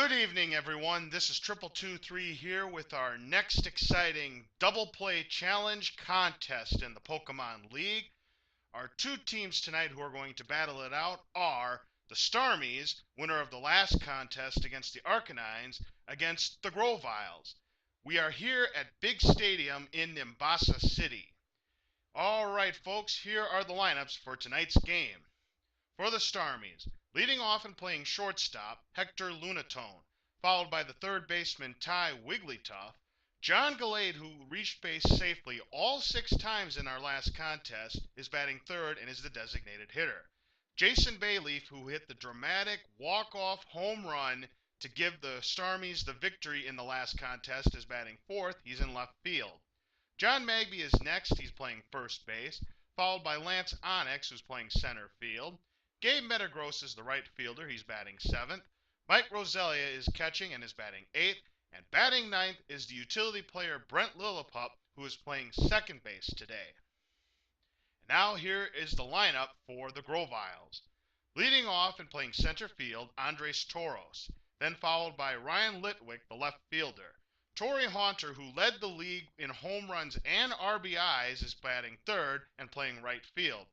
Good evening, everyone. This is 2223 here with our next exciting double play challenge contest in the Pokemon League. Our two teams tonight who are going to battle it out are the Starmies, winner of the last contest against the Arcanines, against the Grovyles. We are here at Big Stadium in Nimbasa City. All right, folks, here are the lineups for tonight's game. For the Starmies, leading off and playing shortstop, Hector Lunatone, followed by the third baseman Ty Wigglytuff. John Gallade, who reached base safely all 6 times in our last contest, is batting third and is the designated hitter. Jason Bayleef, who hit the dramatic walk-off home run to give the Starmies the victory in the last contest, is batting fourth. He's in left field. John Magby is next. He's playing first base, followed by Lance Onyx, who's playing center field. Gabe Metagross is the right fielder. He's batting 7th. Mike Roselia is catching and is batting 8th. And batting 9th is the utility player Brent Lillipup, who is playing second base today. And now here is the lineup for the Grovyles. Leading off and playing center field, Andres Toros, then followed by Ryan Litwick, the left fielder. Torrey Haunter, who led the league in home runs and RBIs, is batting third and playing right field.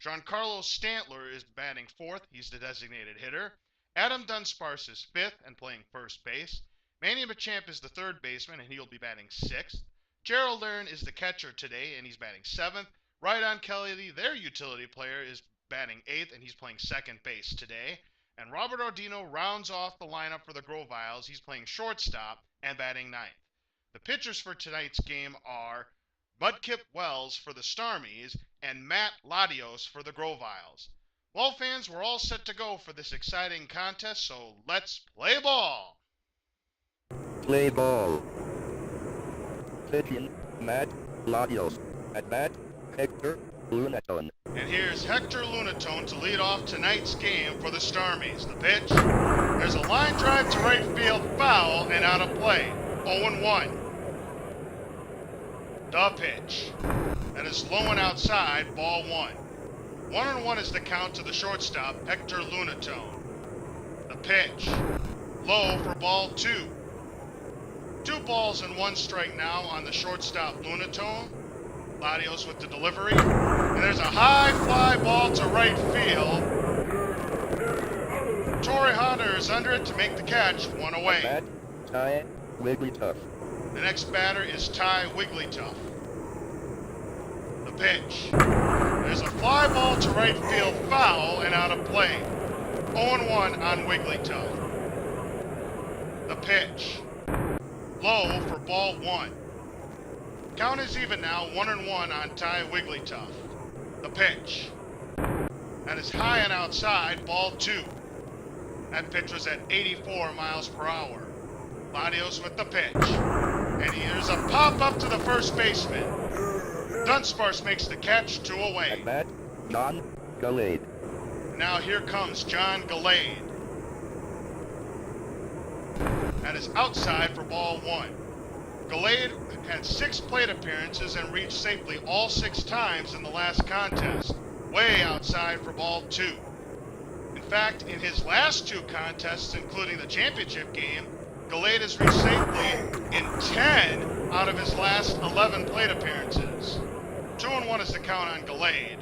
Giancarlo Stantler is batting fourth. He's the designated hitter. Adam Dunsparce is fifth and playing first base. Manny Machamp is the third baseman, and he'll be batting sixth. Gerald Learn is the catcher today, and he's batting seventh. Rydon Kelly, their utility player, is batting eighth, and he's playing second base today. And Robert Ordino rounds off the lineup for the Grovyles. He's playing shortstop and batting ninth. The pitchers for tonight's game are Mudkip Wells for the Starmies and Mat Latios for the Grovyles. Well, fans, we're all set to go for this exciting contest, so let's play ball! Play ball. Pitching, Mat Latios. At bat, Hector Lunatone. And here's Hector Lunatone to lead off tonight's game for the Starmies. The pitch, there's a line drive to right field, foul, and out of play. 0-1. The pitch. That is low and outside, ball 1. 1-1 is the count to the shortstop, Hector Lunatone. The pitch. Low for ball 2. 2 balls and 1 strike now on the shortstop, Lunatone. Latios with the delivery. And there's a high fly ball to right field. Torrey Hunter is under it to make the catch, 1 away. At bat, Ty Wigglytuff. The next batter is Ty Wigglytuff. The pitch. There's a fly ball to right field, foul, and out of play. 0-1 on Wigglytuff. The pitch. Low for ball 1. Count is even now, 1-1 on Ty Wigglytuff. The pitch. That is high and outside, ball 2. That pitch was at 84 miles per hour. Latios with the pitch. And here's a pop-up to the first baseman. Dunsparce makes the catch, 2 away. At bat, John Gallade. Now here comes John Gallade. That is outside for ball 1. Gallade had 6 plate appearances and reached safely all 6 times in the last contest. Way outside for ball 2. In fact, in his last 2 contests, including the championship game, Gallade has reached safely in 10 out of his last 11 plate appearances. 2-1 is the count on Gallade.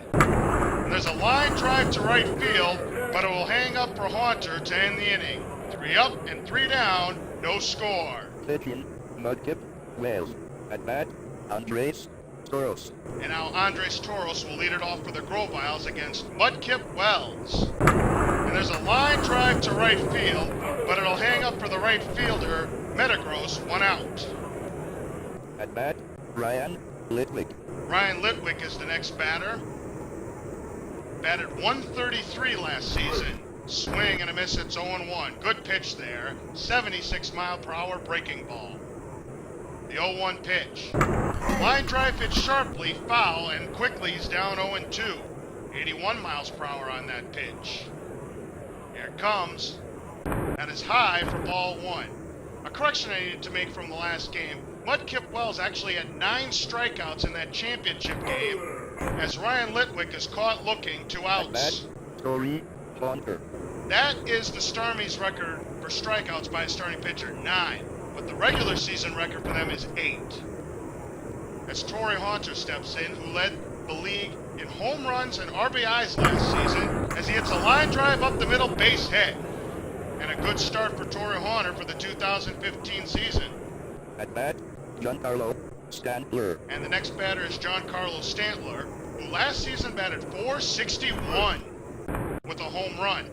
And there's a line drive to right field, but it will hang up for Haunter to end the inning. 3 up and 3 down, no score. Pitching, Mudkip Wells. At bat, Andres Toros. And now Andres Toros will lead it off for the Grovyles against Mudkip Wells. And there's a line drive to right field, but it'll hang up for the right fielder, Metagross, 1 out. At bat, Ryan Litwick. Ryan Litwick is the next batter. Batted 133 last season. Swing and a miss, it's 0-1. Good pitch there. 76 mile per hour breaking ball. The 0-1 pitch. Line drive hit sharply, foul, and quickly he's down 0-2. 81 miles per hour on that pitch. Here it comes. That is high for ball 1. A correction I needed to make from the last game. Mudkip Wells actually had 9 strikeouts in that championship game, as Ryan Litwick is caught looking, 2 outs. Torrey Haunter. That is the Starmies record for strikeouts by a starting pitcher, 9. But the regular season record for them is 8. As Torrey Haunter steps in, who led the league in home runs and RBIs last season, as he hits a line drive up the middle base hit. And a good start for Torrey Haunter for the 2015 season. At bat, Giancarlo Stantler. And the next batter is Giancarlo Stantler, who last season batted .461 with a home run.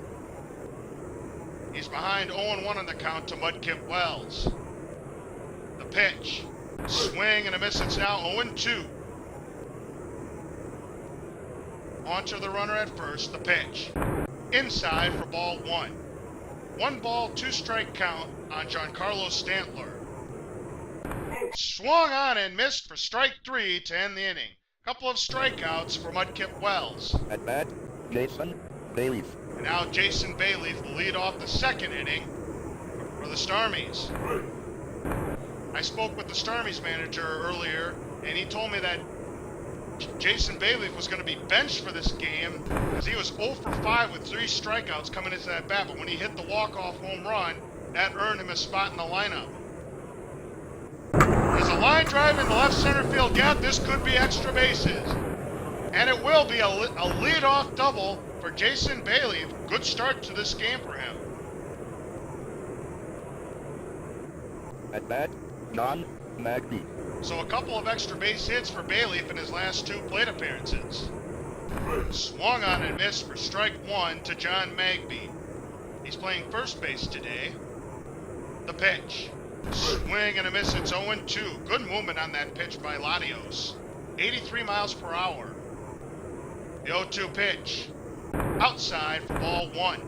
He's behind 0-1 on the count to Mudkip Wells. The pitch. Swing and a miss. It's now 0-2. Onto the runner at first. The pitch. Inside for ball 1. 1 ball, 2 strike count on Giancarlo Stantler. Swung on and missed for strike 3 to end the inning. Couple of strikeouts for Mudkip Wells. At bat, Jason Bayleef. And now Jason Bayleef will lead off the second inning for the Starmies. I spoke with the Starmies manager earlier, and he told me that Jason Bayleef was going to be benched for this game because he was 0 for 5 with 3 strikeouts coming into that bat. But when he hit the walk-off home run, that earned him a spot in the lineup. There's a line drive in the left center field gap. This could be extra bases. And it will be a leadoff double for Jason Bayleef. Good start to this game for him. At bat, John Magby. So a couple of extra base hits for Bayleef in his last 2 plate appearances. Swung on and missed for strike 1 to John Magby. He's playing first base today. The pitch. Swing and a miss. It's 0-2. Good movement on that pitch by Latios. 83 miles per hour. The 0-2 pitch. Outside for ball 1.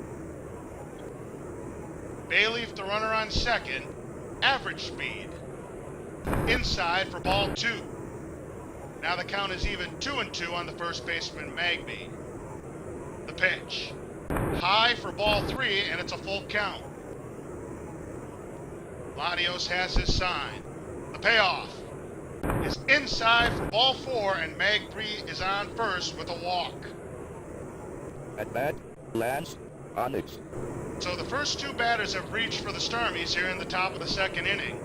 Bayleef, the runner on second. Average speed. Inside for ball 2. Now the count is even 2-2 on the first baseman Magby. The pitch. High for ball 3, and it's a full count. Latios has his sign. The payoff is inside for ball 4, and Magby is on first with a walk. At bat, Lance Onyx. So the first 2 batters have reached for the Starmies here in the top of the second inning.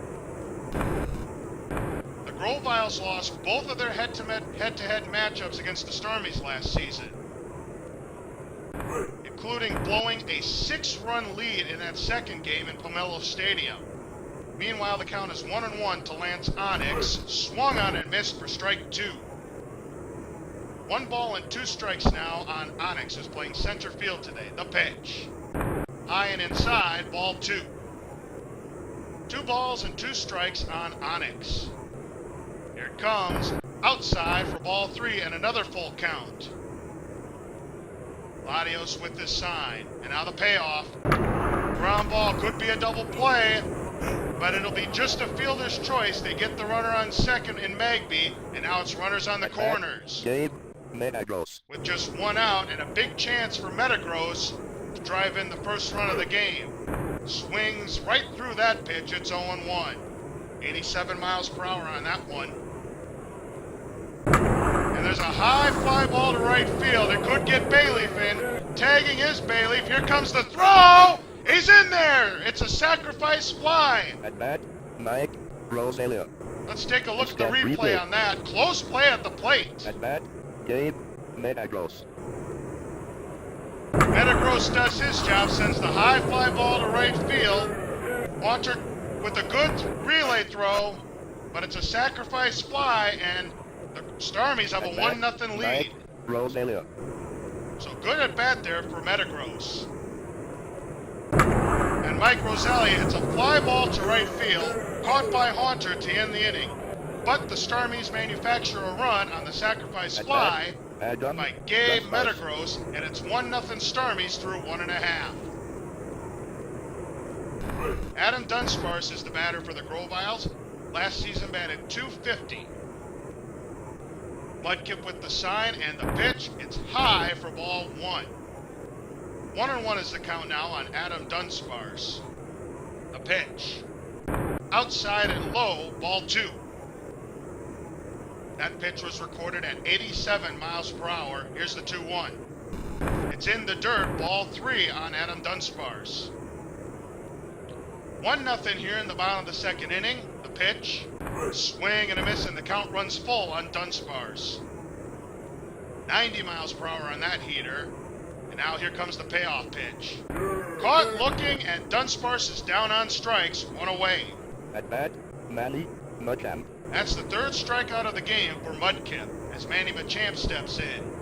The Grovyles lost both of their head-to-head matchups against the Starmies last season, including blowing a 6-run lead in that second game in Pomelo Stadium. Meanwhile, the count is 1-1 to Lance Onyx. Swung on and missed for strike 2. 1 ball and 2 strikes now on Onyx, who's playing center field today. The pitch. High and inside, ball 2. 2 balls and 2 strikes on Onyx. Here it comes. Outside for ball 3 and another full count. Latios with his sign. And now the payoff. Ground ball could be a double play, but it'll be just a fielder's choice. They get the runner on second in Magby, and now it's runners on the corners. Gabe Metagross. With just 1 out and a big chance for Metagross to drive in the first run of the game. Swings right through that pitch. It's 0-1. 87 miles per hour on that one. And there's a high fly ball to right field. It could get Bayleef in. Tagging is Bayleef. Here comes the throw. He's in there. It's a sacrifice fly. At bat, Mike Rosalia. Let's take a look at the replay on that. Close play at the plate. At bat, Gabe Metagross. Metagross does his job, sends the high fly ball to right field. Haunter with a good relay throw, but it's a sacrifice fly, and the Starmies have a 1-0 lead. Rosalia. So good at bat there for Metagross. And Mike Rosalia hits a fly ball to right field, caught by Haunter to end the inning. But the Starmies manufacture a run on the sacrifice fly by Gabe Metagross, and it's 1-0 Starmies through 1.5. Adam Dunsparce is the batter for the Grovyles. Last season batted .250. Mudkip with the sign and the pitch. It's high for ball 1. 1-1 is the count now on Adam Dunsparce. The pitch. Outside and low, ball 2. That pitch was recorded at 87 miles per hour. Here's the 2-1. It's in the dirt, ball 3 on Adam Dunsparce. 1-0 here in the bottom of the second inning. The pitch, swing and a miss, and the count runs full on Dunsparce. 90 miles per hour on that heater. And now here comes the payoff pitch. Caught looking, and Dunsparce is down on strikes, 1 away. At bat, Manny Machamp. That's the 3rd strikeout of the game for Mudkip, as Manny Machamp steps in.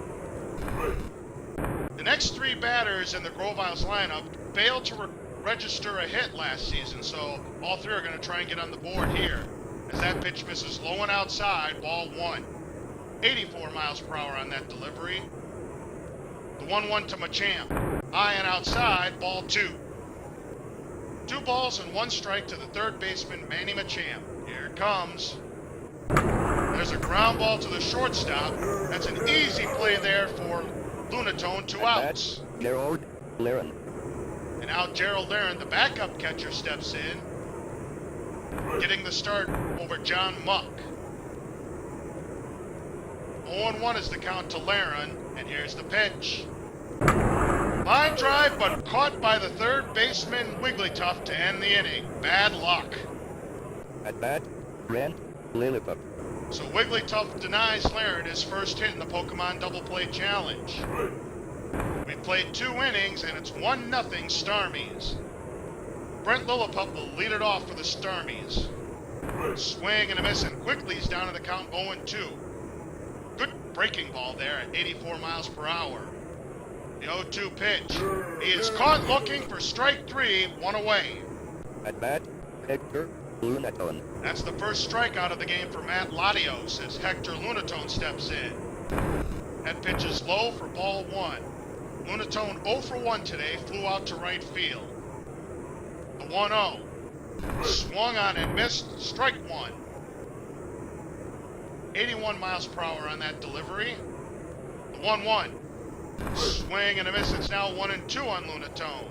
The next 3 batters in the Grovyles lineup failed to register a hit last season, so all 3 are going to try and get on the board here. As that pitch misses low and outside, ball 1. 84 miles per hour on that delivery. The 1-1 to Machamp. High and outside, ball 2. 2 balls and 1 strike to the 3rd baseman, Manny Machamp. Here it comes. There's a ground ball to the shortstop. That's an easy play there for Lunatone, 2 outs. Gerald Laren. And now Gerald Laren, the backup catcher, steps in, getting the start over John Muck. 0-1 is the count to Laren, and here's the pitch. Line drive, but caught by the 3rd baseman, Wigglytuff, to end the inning. Bad luck. At bat, Brent Lilliput. So Wigglytuff denies Laren his first hit in the Pokémon Double Play Challenge. We've played 2 innings, and it's 1-0 Starmies. Brent Lilliput will lead it off for the Starmies. Swing and a miss, and quickly he's down to the count 0-2. Good breaking ball there at 84 miles per hour. The 0-2 pitch. He is caught looking for strike 3, 1 away. At bat, Hector Lunatone. That's the first strikeout of the game for Mat Latios as Hector Lunatone steps in. That pitch is low for ball 1. Lunatone 0 for 1 today, flew out to right field. The 1-0. Swung on and missed, strike 1. 81 miles per hour on that delivery. The 1-1. Swing and a miss. It's now 1-2 on Lunatone.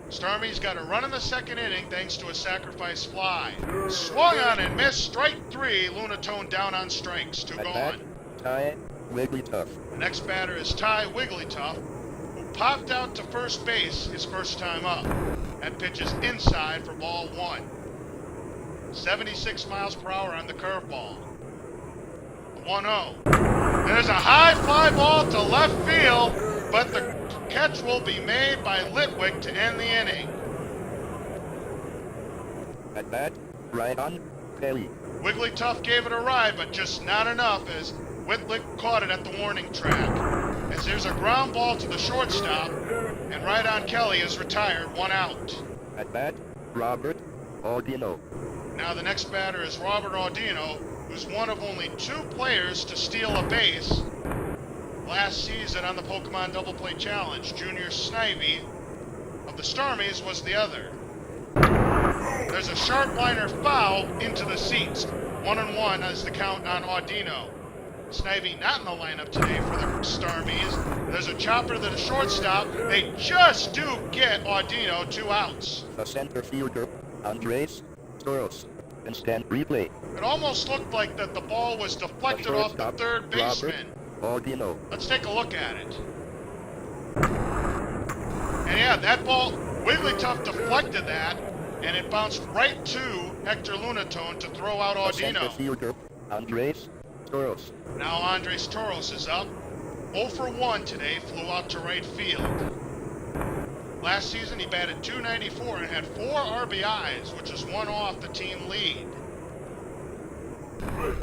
Starmie's got a run in the second inning thanks to a sacrifice fly. Swung on and missed. Strike 3. Lunatone down on strikes. 2 gone. Ty Wigglytuff. The next batter is Ty Wigglytuff, who popped out to first base his first time up. That pitch is inside for ball 1. 76 miles per hour on the curveball. The 1-0. There's a high fly ball to left field, but the catch will be made by Litwick to end the inning. At bat, Ryan Kelly. Wigglytuff gave it a ride, but just not enough as Whitlick caught it at the warning track. As there's a ground ball to the shortstop, and Ryan Kelly is retired, 1 out. At bat, Robert Audino. Now the next batter is Robert Audino, who's one of only 2 players to steal a base last season on the Pokemon Double Play Challenge. Junior Snivy of the Starmies was the other. There's a sharp liner foul into the seats. 1-1 as the count on Audino. Snivy not in the lineup today for the Starmies. There's a chopper to the shortstop. They just do get Audino, 2 outs. The center fielder, Andres Toros. Instant replay. It almost looked like that the ball was deflected off the 3rd baseman. Audino. Let's take a look at it. And yeah, that ball, Wigglytuff deflected that, and it bounced right to Hector Lunatone to throw out The center Audino. fielder, Andres Toros. Now Andres Toros is up. 0 for 1 today, flew out to right field. Last season he batted .294 and had 4 RBIs, which is 1 off the team lead.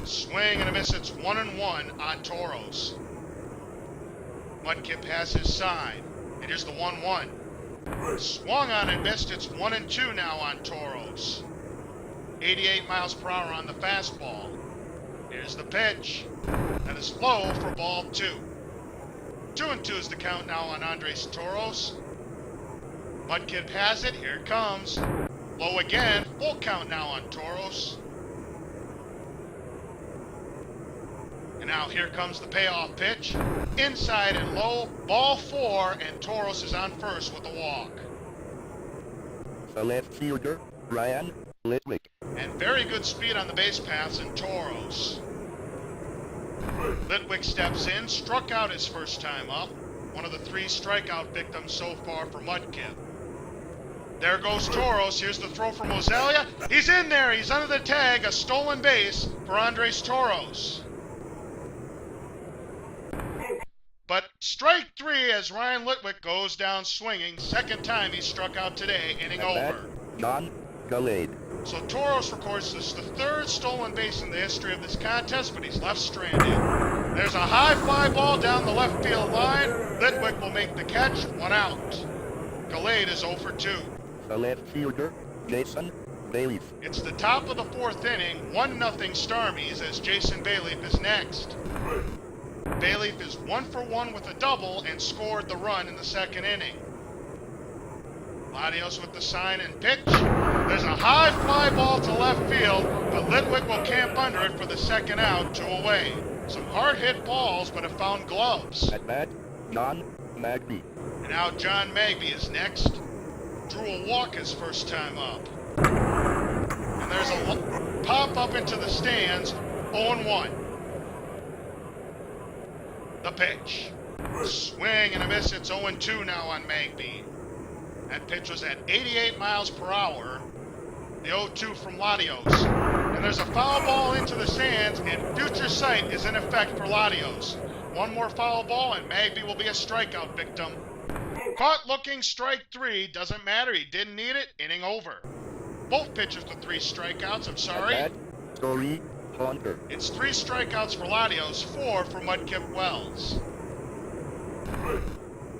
Swing and a miss, it's 1-1 on Toros. Mudkip has his sign. It is the 1-1. Swung on and missed, it's 1-2 now on Toros. 88 miles per hour on the fastball. Here's the pitch. That is low for ball 2. 2-2 is the count now on Andres Toros. Mudkip has it, here it comes. Low again, full count now on Toros. And now here comes the payoff pitch. Inside and low, ball 4, and Toros is on first with a walk. The left fielder, Ryan Litwick. And very good speed on the base paths in Toros. Litwick steps in, struck out his first time up. One of the 3 strikeout victims so far for Mudkip. There goes Toros. Here's the throw from Ozelia. He's in there. He's under the tag. A stolen base for Andres Toros. But strike 3 as Ryan Litwick goes down swinging. Second time he struck out today, inning over. John Gallade. So Toros records this the 3rd stolen base in the history of this contest, but he's left stranded. There's a high fly ball down the left field line. Litwick will make the catch. 1 out. Gallade is 0 for 2. The left fielder, Jason Bayleef. It's the top of the 4th inning, 1-0 Starmies as Jason Bayleef is next. Bayleef is 1 for 1 with a double and scored the run in the 2nd inning. Latios with the sign and pitch. There's a high fly ball to left field, but Litwick will camp under it for the 2nd out, 2 away. Some hard hit balls, but have found gloves. At bat, John Magby. And now John Magby is next. Drew a walk his first time up. And there's a pop up into the stands, 0-1. The pitch. Swing and a miss, it's 0-2 now on Magby. That pitch was at 88 miles per hour. The 0-2 from Latios. And there's a foul ball into the stands, and future sight is in effect for Latios. One more foul ball, and Magby will be a strikeout victim. Caught looking, strike 3. Doesn't matter, he didn't need it. Inning over. Both pitchers with 3 strikeouts, I'm sorry. At bat, Story Hunter. It's 3 strikeouts for Latios, 4 for Mudkip Wells.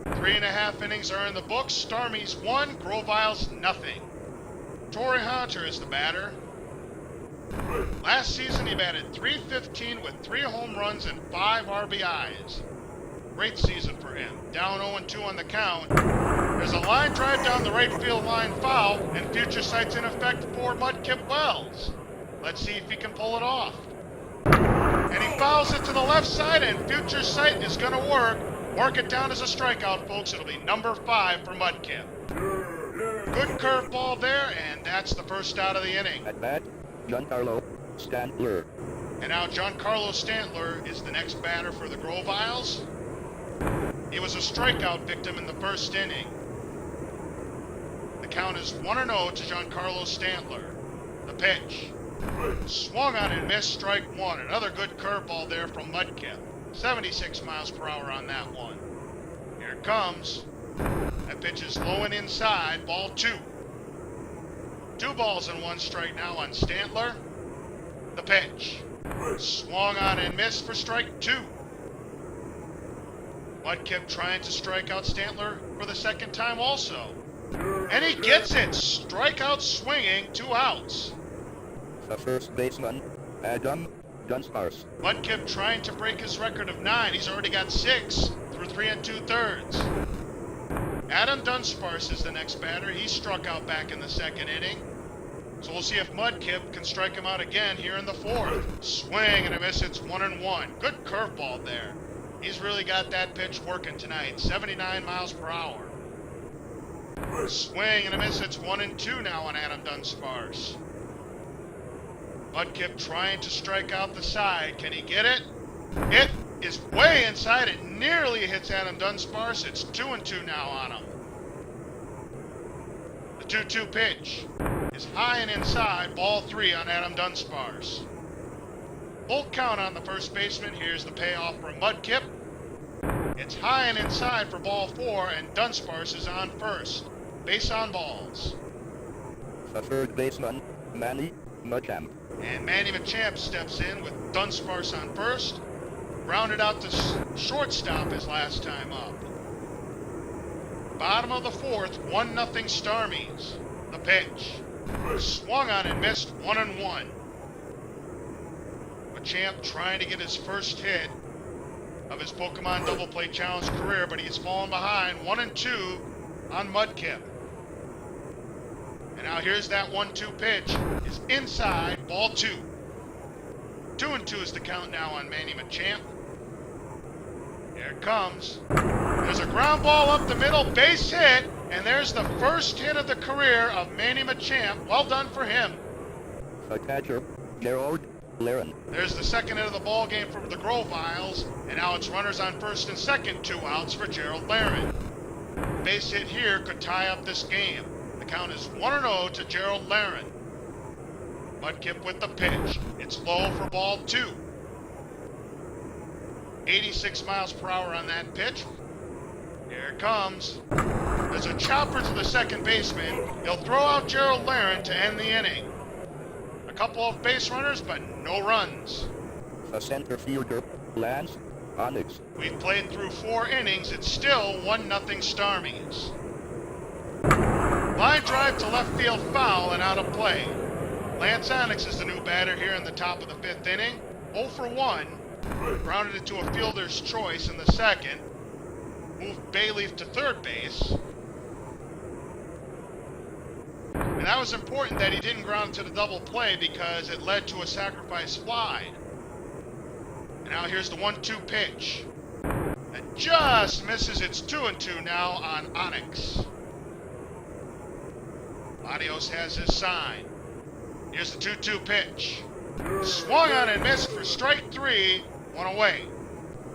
3.5 innings are in the books. Starmies 1, Grovyles nothing. Torrey Hunter is the batter. Last season he batted .315 with 3 home runs and 5 RBIs. Great season for him. Down 0-2 on the count. There's a line drive down the right field line foul, and future sight's in effect for Mudkip Wells. Let's see if he can pull it off. And he fouls it to the left side, and future sight is going to work. Mark it down as a strikeout, folks. It'll be number 5 for Mudkip. Good curveball there, and that's the first out of the inning. At bat, Giancarlo Stantler. And now Giancarlo Stantler is the next batter for the Grovyles. He was a strikeout victim in the first inning. The count is 1-0 to Giancarlo Stantler. The pitch. Swung on and missed, strike 1. Another good curveball there from Mudkip. 76 miles per hour on that one. Here it comes. That pitch is low and inside. Ball 2. 2 balls and 1 strike now on Stantler. The pitch. Swung on and missed for strike 2. Mudkip trying to strike out Stantler for the 2nd time also. And he gets it. Strikeout swinging, 2 outs. The first baseman, Adam Dunsparce. Mudkip trying to break his record of 9. He's already got 6 through 3 2/3. Adam Dunsparce is the next batter. He struck out back in the 2nd inning. So we'll see if Mudkip can strike him out again here in the 4th. Swing and a miss, it's 1-1. Good curveball there. He's really got that pitch working tonight. 79 miles per hour. Swing and a miss, it's 1-2 now on Adam Dunsparce. Mudkip trying to strike out the side. Can he get it? It is way inside. It nearly hits Adam Dunsparce. It's 2-2 now on him. The 2-2 pitch is high and inside. Ball 3 on Adam Dunsparce. Full count on the first baseman. Here's the payoff for Mudkip. It's high and inside for ball 4, and Dunsparce is on first. Base on balls. The third baseman, Manny Machamp. And Manny Machamp steps in with Dunsparce on first. Grounded out to shortstop his last time up. Bottom of the 4th, 1-0 Starmies. The pitch. Swung on and missed, 1-1. Machamp trying to get his first hit of his Pokemon Double Play Challenge career, but he's fallen behind, 1-2 on Mudkip. And now here's that 1-2 pitch. Is inside, ball 2. 2-2 is the count now on Manny Machamp. Here it comes. There's a ground ball up the middle, base hit, and there's the first hit of the career of Manny Machamp. Well done for him. The catcher, Gerald Laren. There's the second hit of the ball game for the Grovyles, and now it's runners on first and second, 2 outs for Gerald Laren. Base hit here could tie up this game. The count is 1-0 to Gerald Laren. Mudkip with the pitch. It's low for ball 2. 86 miles per hour on that pitch. Here it comes. There's a chopper to the second baseman. He'll throw out Gerald Laren to end the inning. A couple of base runners, but no runs. The center fielder, Lance, Onyx. We've played through 4 innings. It's still 1-0 Starmies. Line drive to left field foul and out of play. Lance Onyx is the new batter here in the top of the 5th inning. 0 for 1. Grounded it to a fielder's choice in the second. Moved Bayleef to third base. And that was important that he didn't ground to the double play because it led to a sacrifice fly. And now here's the 1-2 pitch. That just misses. It's 2-2 now on Onyx. Latios has his sign. Here's the 2-2 pitch. Swung on and missed for strike 3. 1 away.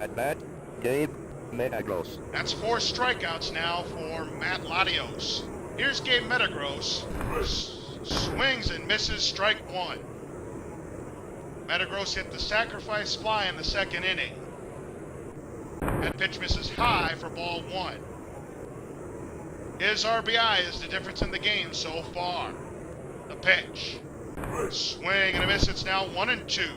At bat, Gabe Metagross. That's 4 strikeouts now for Mat Latios. Here's Gabe Metagross. Swings and misses, strike 1. Metagross hit the sacrifice fly in the second inning. That pitch misses high for ball 1. His RBI is the difference in the game so far. The pitch. Swing and a miss. It's now 1-2.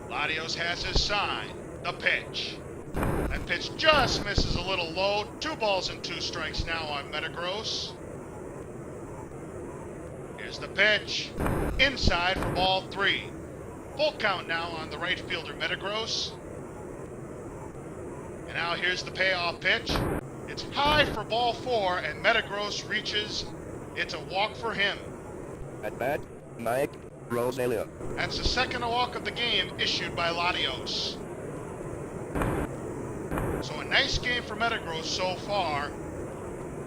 Latios has his sign. The pitch. That pitch just misses a little low. 2 balls and 2 strikes now on Metagross. Here's the pitch. Inside for ball 3. Full count now on the right fielder Metagross. And now here's the payoff pitch. It's high for ball 4 and Metagross reaches. It's a walk for him. At bat, Mike Rosalia. That's the second walk of the game issued by Latios. So a nice game for Metagross so far.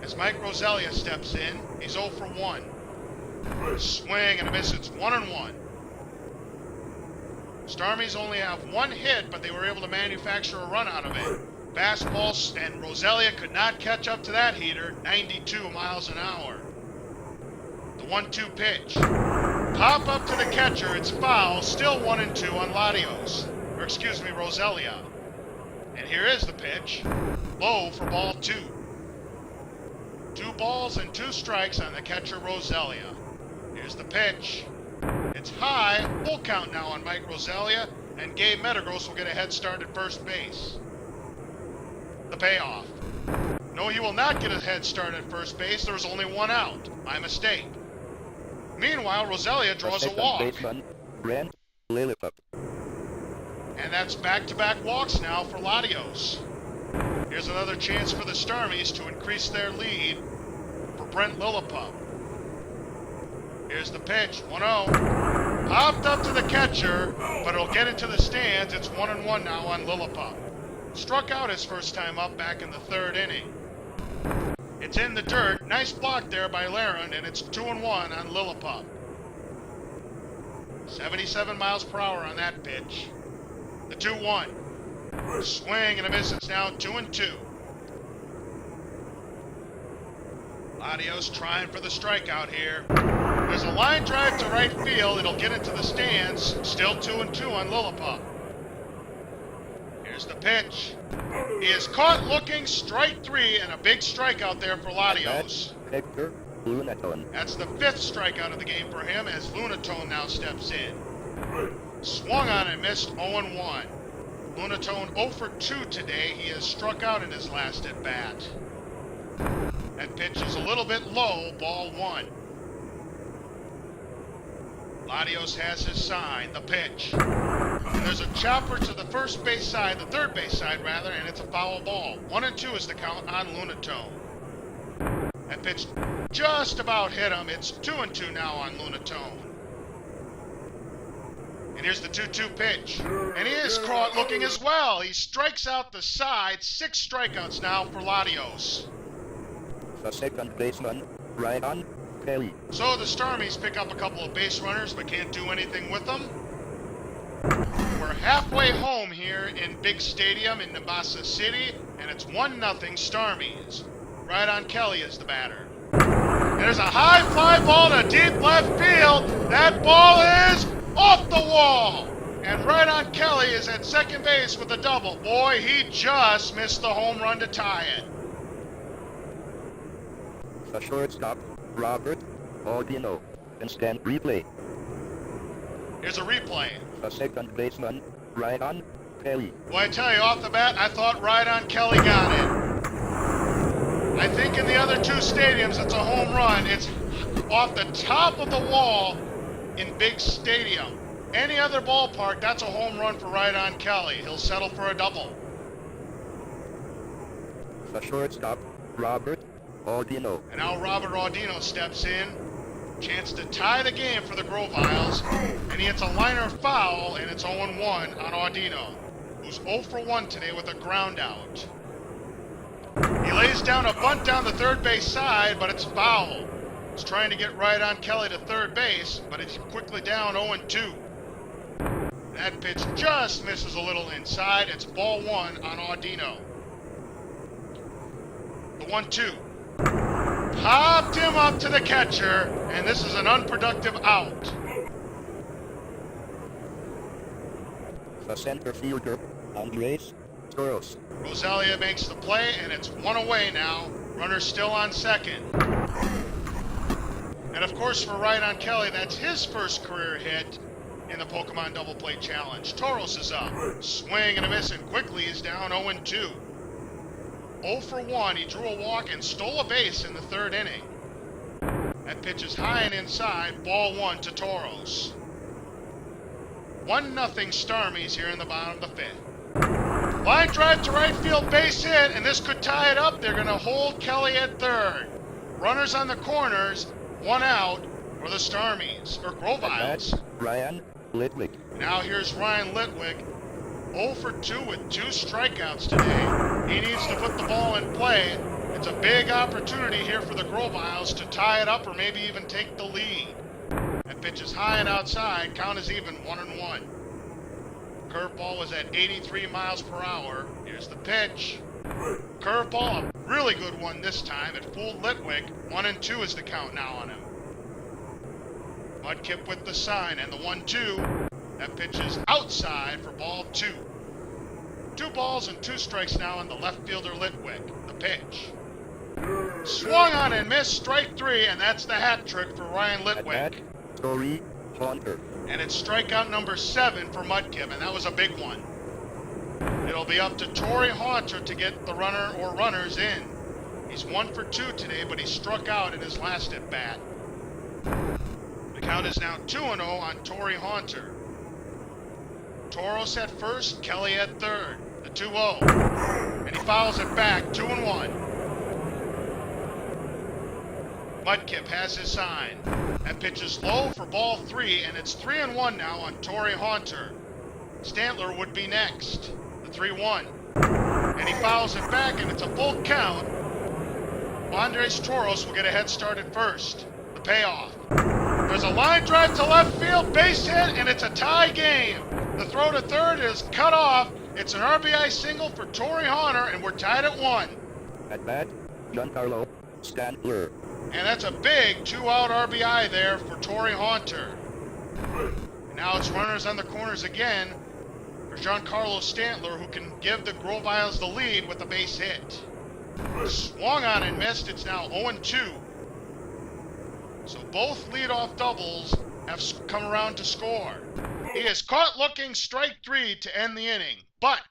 As Mike Rosalia steps in, he's 0 for 1. Swing and a miss. It's 1-1. Starmies only have 1 hit, but they were able to manufacture a run out of it. Fastball, and Rosalia could not catch up to that heater. 92 miles an hour. The 1-2 pitch. Pop up to the catcher. It's foul. Still 1-2 on Latios. Or excuse me, Rosalia. And here is the pitch. Low for ball 2. 2 balls and 2 strikes on the catcher Rosalia. Here's the pitch. It's high. Full count now on Mike Rosalia. And Gabe Metagross will get a head start at first base. The payoff. No, he will not get a head start at first base. There was only 1 out. My mistake. Meanwhile, Rosalia draws a walk. Baseman, Brent Lilliput. And that's back-to-back walks now for Latios. Here's another chance for the Starmies to increase their lead for Brent Lilliput. Here's the pitch, 1-0. Popped up to the catcher, but it'll get into the stands. It's 1-1 now on Lilliput. Struck out his first time up back in the 3rd inning. It's in the dirt. Nice block there by Laren, and it's 2-1 on Lilliput. 77 miles per hour on that pitch. The 2-1. Swing and a miss. It's now 2-2. Latios trying for the strikeout here. There's a line drive to right field. It'll get into the stands. Still 2-2 on Lilliput. Here's the pitch. He is caught looking. Strike 3 and a big strikeout there for Latios. Hector Lunatone. That's the 5th strikeout of the game for him as Lunatone now steps in. Swung on and missed 0-1. Lunatone 0 for 2 today. He has struck out in his last at bat. That pitch is a little bit low, ball 1. Latios has his sign, the pitch. And there's a chopper to the first base side, the third base side rather, and it's a foul ball. 1-2 is the count on Lunatone. That pitch just about hit him. It's 2-2 now on Lunatone. And here's the 2-2 pitch. And he is caught looking as well. He strikes out the side. 6 strikeouts now for Latios. The second baseman, Ryan Kelly. So the Starmies pick up a couple of base runners, but can't do anything with them. We're halfway home here in Big Stadium in Nimbasa City, and it's 1-0 Starmies. Right on Kelly is the batter. There's a high fly ball to deep left field. That ball is off the wall. And right on Kelly is at second base with a double. Boy, he just missed the home run to tie it. The shortstop, Robert Audino. Instant replay. Here's a replay. The second baseman, Ryan Kelly. Well, I tell you, off the bat, I thought right on Kelly got it. I think in the other two stadiums, it's a home run. It's off the top of the wall in Big Stadium. Any other ballpark, that's a home run for right on Kelly. He'll settle for a double. The shortstop, Robert Audino. And now Robert Audino steps in. Chance to tie the game for the Grovyles. And he hits a liner foul, and it's 0-1 on Audino, who's 0 for 1 today with a ground out. He lays down a bunt down the third base side, but it's foul. He's trying to get right on Kelly to third base, but he's quickly down 0-2. That pitch just misses a little inside. It's ball 1 on Audino. The 1-2. Popped him up to the catcher, and this is an unproductive out. The center fielder, Andres Toros. Rosalia makes the play, and it's 1 away now. Runner still on second. And of course, for right on Kelly, that's his first career hit in the Pokemon Double Play Challenge. Toros is up. Swing and a miss, and quickly he's down 0-2. 0 for 1. He drew a walk and stole a base in the third inning. That pitch is high and inside. Ball 1 to Toros. 1-0 Starmies here in the bottom of the fifth. Line drive to right field, base hit, and this could tie it up. They're going to hold Kelly at third. Runners on the corners, 1 out for the Starmies, or Grovyles. Ryan Litwick. Now here's Ryan Litwick, 0 for 2 with 2 strikeouts today. He needs to put the ball in play. It's a big opportunity here for the Grovyles to tie it up or maybe even take the lead. That pitch is high and outside. Count is even, 1-1. Curveball was at 83 miles per hour. Here's the pitch. Curveball, a really good one this time. It fooled Litwick. 1-2 is the count now on him. Mudkip with the sign, and the 1-2. That pitch is outside for ball 2. 2 balls and 2 strikes now on the left fielder Litwick. The pitch. Swung on and missed, strike 3, and that's the hat trick for Ryan Litwick. Tory Hunter. And it's strikeout number 7 for Mudkip, and that was a big one. It'll be up to Torrey Haunter to get the runner or runners in. He's 1 for 2 today, but he struck out in his last at bat. The count is now 2-0 on Torrey Haunter. Toros at first, Kelly at third. The 2-0. And he fouls it back, 2-1. Mudkip has his sign. That pitch is low for ball 3, and it's 3-1 now on Torrey Haunter. Stantler would be next. The 3-1. And he fouls it back, and it's a full count. Andres Toros will get a head start at first. The payoff. There's a line drive to left field, base hit, and it's a tie game. The throw to third is cut off. It's an RBI single for Torrey Haunter, and we're tied at 1. At bat, Giancarlo Stantler. And that's a big 2-out RBI there for Torrey Haunter. And now it's runners on the corners again for Giancarlo Stantler, who can give the Grovyles the lead with a base hit. Swung on and missed. It's now 0-2. So both leadoff doubles have come around to score. He is caught looking, strike 3 to end the inning. But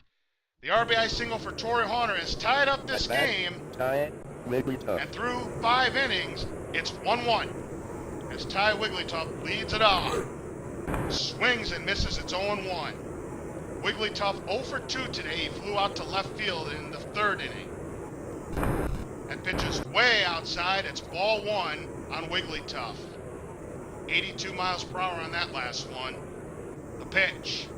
the RBI single for Torrey Haunter has tied up this game. Ty Wigglytuff. And through 5 innings, it's 1-1. As Ty Wigglytuff leads it off. Swings and misses, it's 0-1. Wigglytuff 0 for 2 today. He flew out to left field in the third inning. That pitch is way outside. It's ball 1 on Wigglytuff. 82 miles per hour on that last one. The pitch.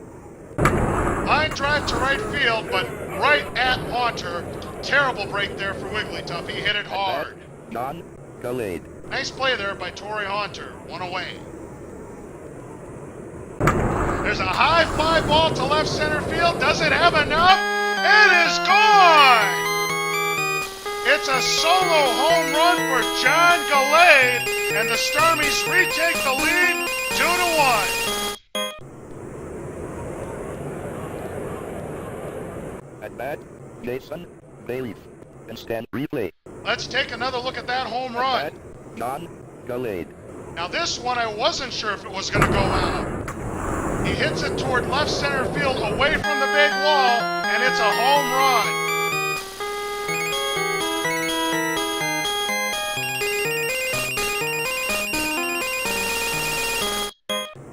Line drive to right field, but right at Haunter. Terrible break there for Wigglytuff. He hit it hard. John Gallade. Nice play there by Torrey Haunter. One away. There's a high fly ball to left center field. Does it have enough? It is gone! It's a solo home run for John Gallade, and the Starmies retake the lead 2-1. At bat, Jason Bayleef. Instant replay. Let's take another look at that home At run. bat, John Gallade. Now this one I wasn't sure if it was going to go out. He hits it toward left center field away from the big wall, and it's a home run.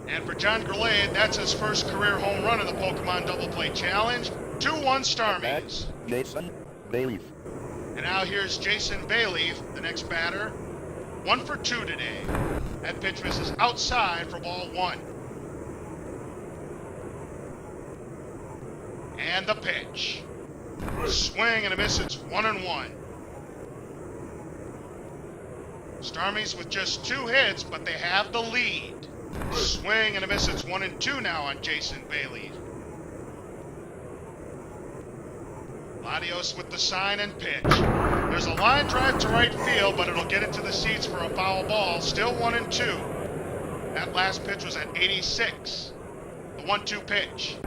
And for John Gallade, that's his first career home run in the Pokemon Double Play Challenge. 2-1 Starmies. Jason Bayleef. And now here's Jason Bayleef, the next batter. 1 for 2 today. That pitch misses outside for ball 1. And the pitch. Swing and a miss, it's 1-1. Starmies with just 2 hits, but they have the lead. Swing and a miss, it's 1-2 now on Jason Bayleef. Latios with the sign and pitch. There's a line drive to right field, but it'll get it to the seats for a foul ball. Still 1-2. That last pitch was at 86. The 1-2 pitch.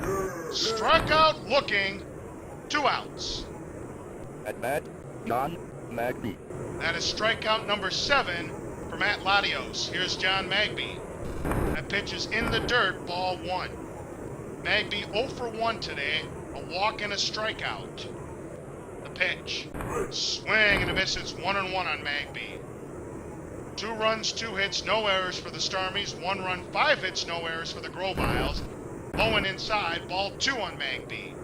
Strikeout looking. 2 outs. At bat, John Magby. That is strikeout number 7 for Mat Latios. Here's John Magby. That pitch is in the dirt, ball 1. Magby 0 for 1 today. A walk and a strikeout. The pitch. Swing and a miss. It's 1-1 on Magby. 2 runs, 2 hits, no errors for the Starmies. 1 run, 5 hits, no errors for the Grovyles. Low and inside, ball 2 on Magby.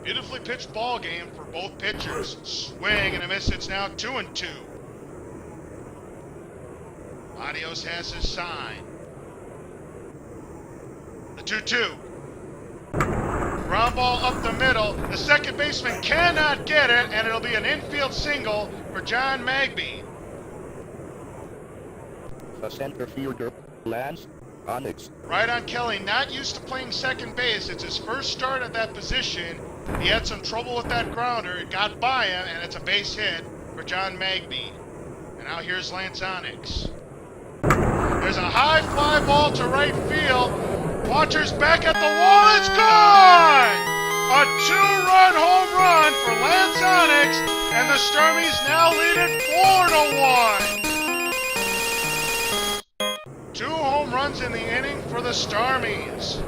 Beautifully pitched ball game for both pitchers. Swing and a miss. It's now 2-2. Latios has his sign. The 2-2. Ground ball up the middle. The second baseman cannot get it, and it'll be an infield single for John Magby. The center fielder, Lance Onyx. Right on Kelly, not used to playing second base. It's his first start at that position. He had some trouble with that grounder. It got by him, and it's a base hit for John Magby. And now here's Lance Onyx. There's a high fly ball to right field. Watcher's back at the wall. It's gone! A 2-run home run for Lance Onyx, and the Starmies now lead it 4-1. 2 home runs in the inning for the Starmies.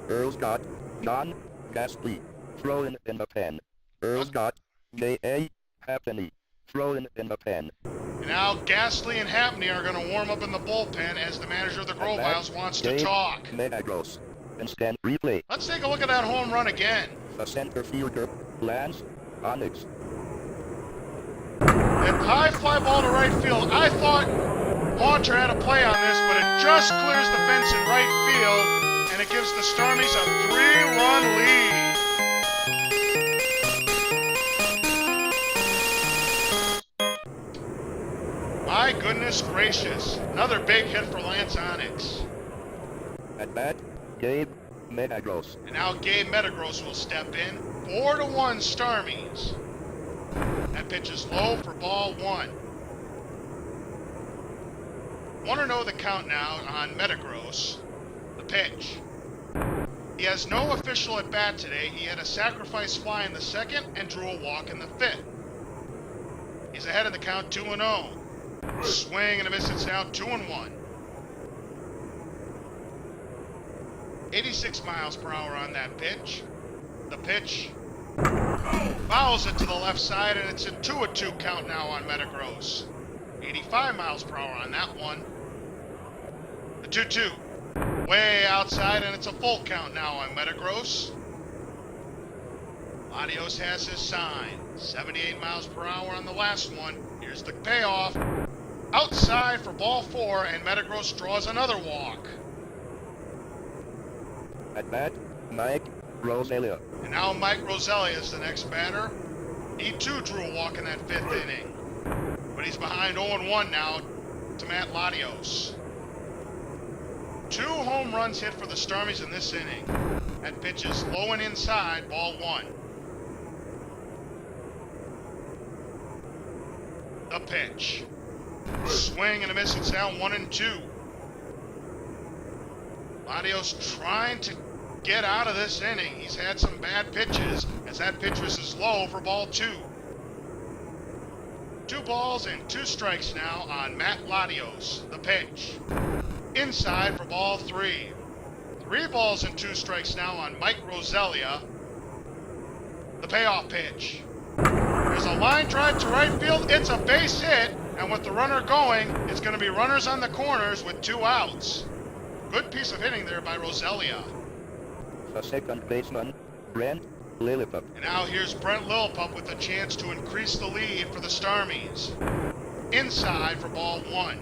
Earl's got John Gasly. Throw in the pen. Earl's got J.A. Happany. Throw in the pen. And now Gasly and Happany are going to warm up in the bullpen as the manager of the Grovyles wants to talk. Megagros. Instant replay. Let's take a look at that home run again. The center fielder, Lance Onyx. That high fly ball to right field. I thought Haunter had a play on this, but it just clears the fence in right field, and it gives the Starmies a 3-run lead. My goodness gracious. Another big hit for Lance Onyx. At bat, Gabe Metagros. And now Gabe Metagros will step in. 4-1 Starmies. That pitch is low for ball 1. Want to know the count now on Metagros. The pitch. He has no official at bat today. He had a sacrifice fly in the 2nd and drew a walk in the 5th. He's ahead of the count 2-0. Swing and a miss. It's now 2-1. 86 miles per hour on that pitch. The pitch fouls it to the left side, and it's a 2-2 count now on Metagros. 85 miles per hour on that one. The 2-2. Way outside, and it's a full count now on Metagros. Latios has his sign. 78 miles per hour on the last one. Here's the payoff. Outside for ball 4, and Metagros draws another walk. At bat, Mike Roselia. And now Mike Roselia is the next batter. He too drew a walk in that 5th inning. But he's behind 0-1 now to Mat Latios. 2 home runs hit for the Starmies in this inning. That pitch is low and inside, ball 1. The pitch. Swing and a miss, it's down 1-2. Latios trying to get out of this inning. He's had some bad pitches as that pitch was as low for ball 2. 2 balls and 2 strikes now on Mat Latios. The pitch. Inside for ball 3. 3 balls and 2 strikes now on Mike Roselia. The payoff pitch. There's a line drive to right field. It's a base hit. And with the runner going, it's going to be runners on the corners with 2 outs. Good piece of hitting there by Roselia. The second baseman, Brent Lillipup. And now here's Brent Lillipup with a chance to increase the lead for the Starmies. Inside for ball 1.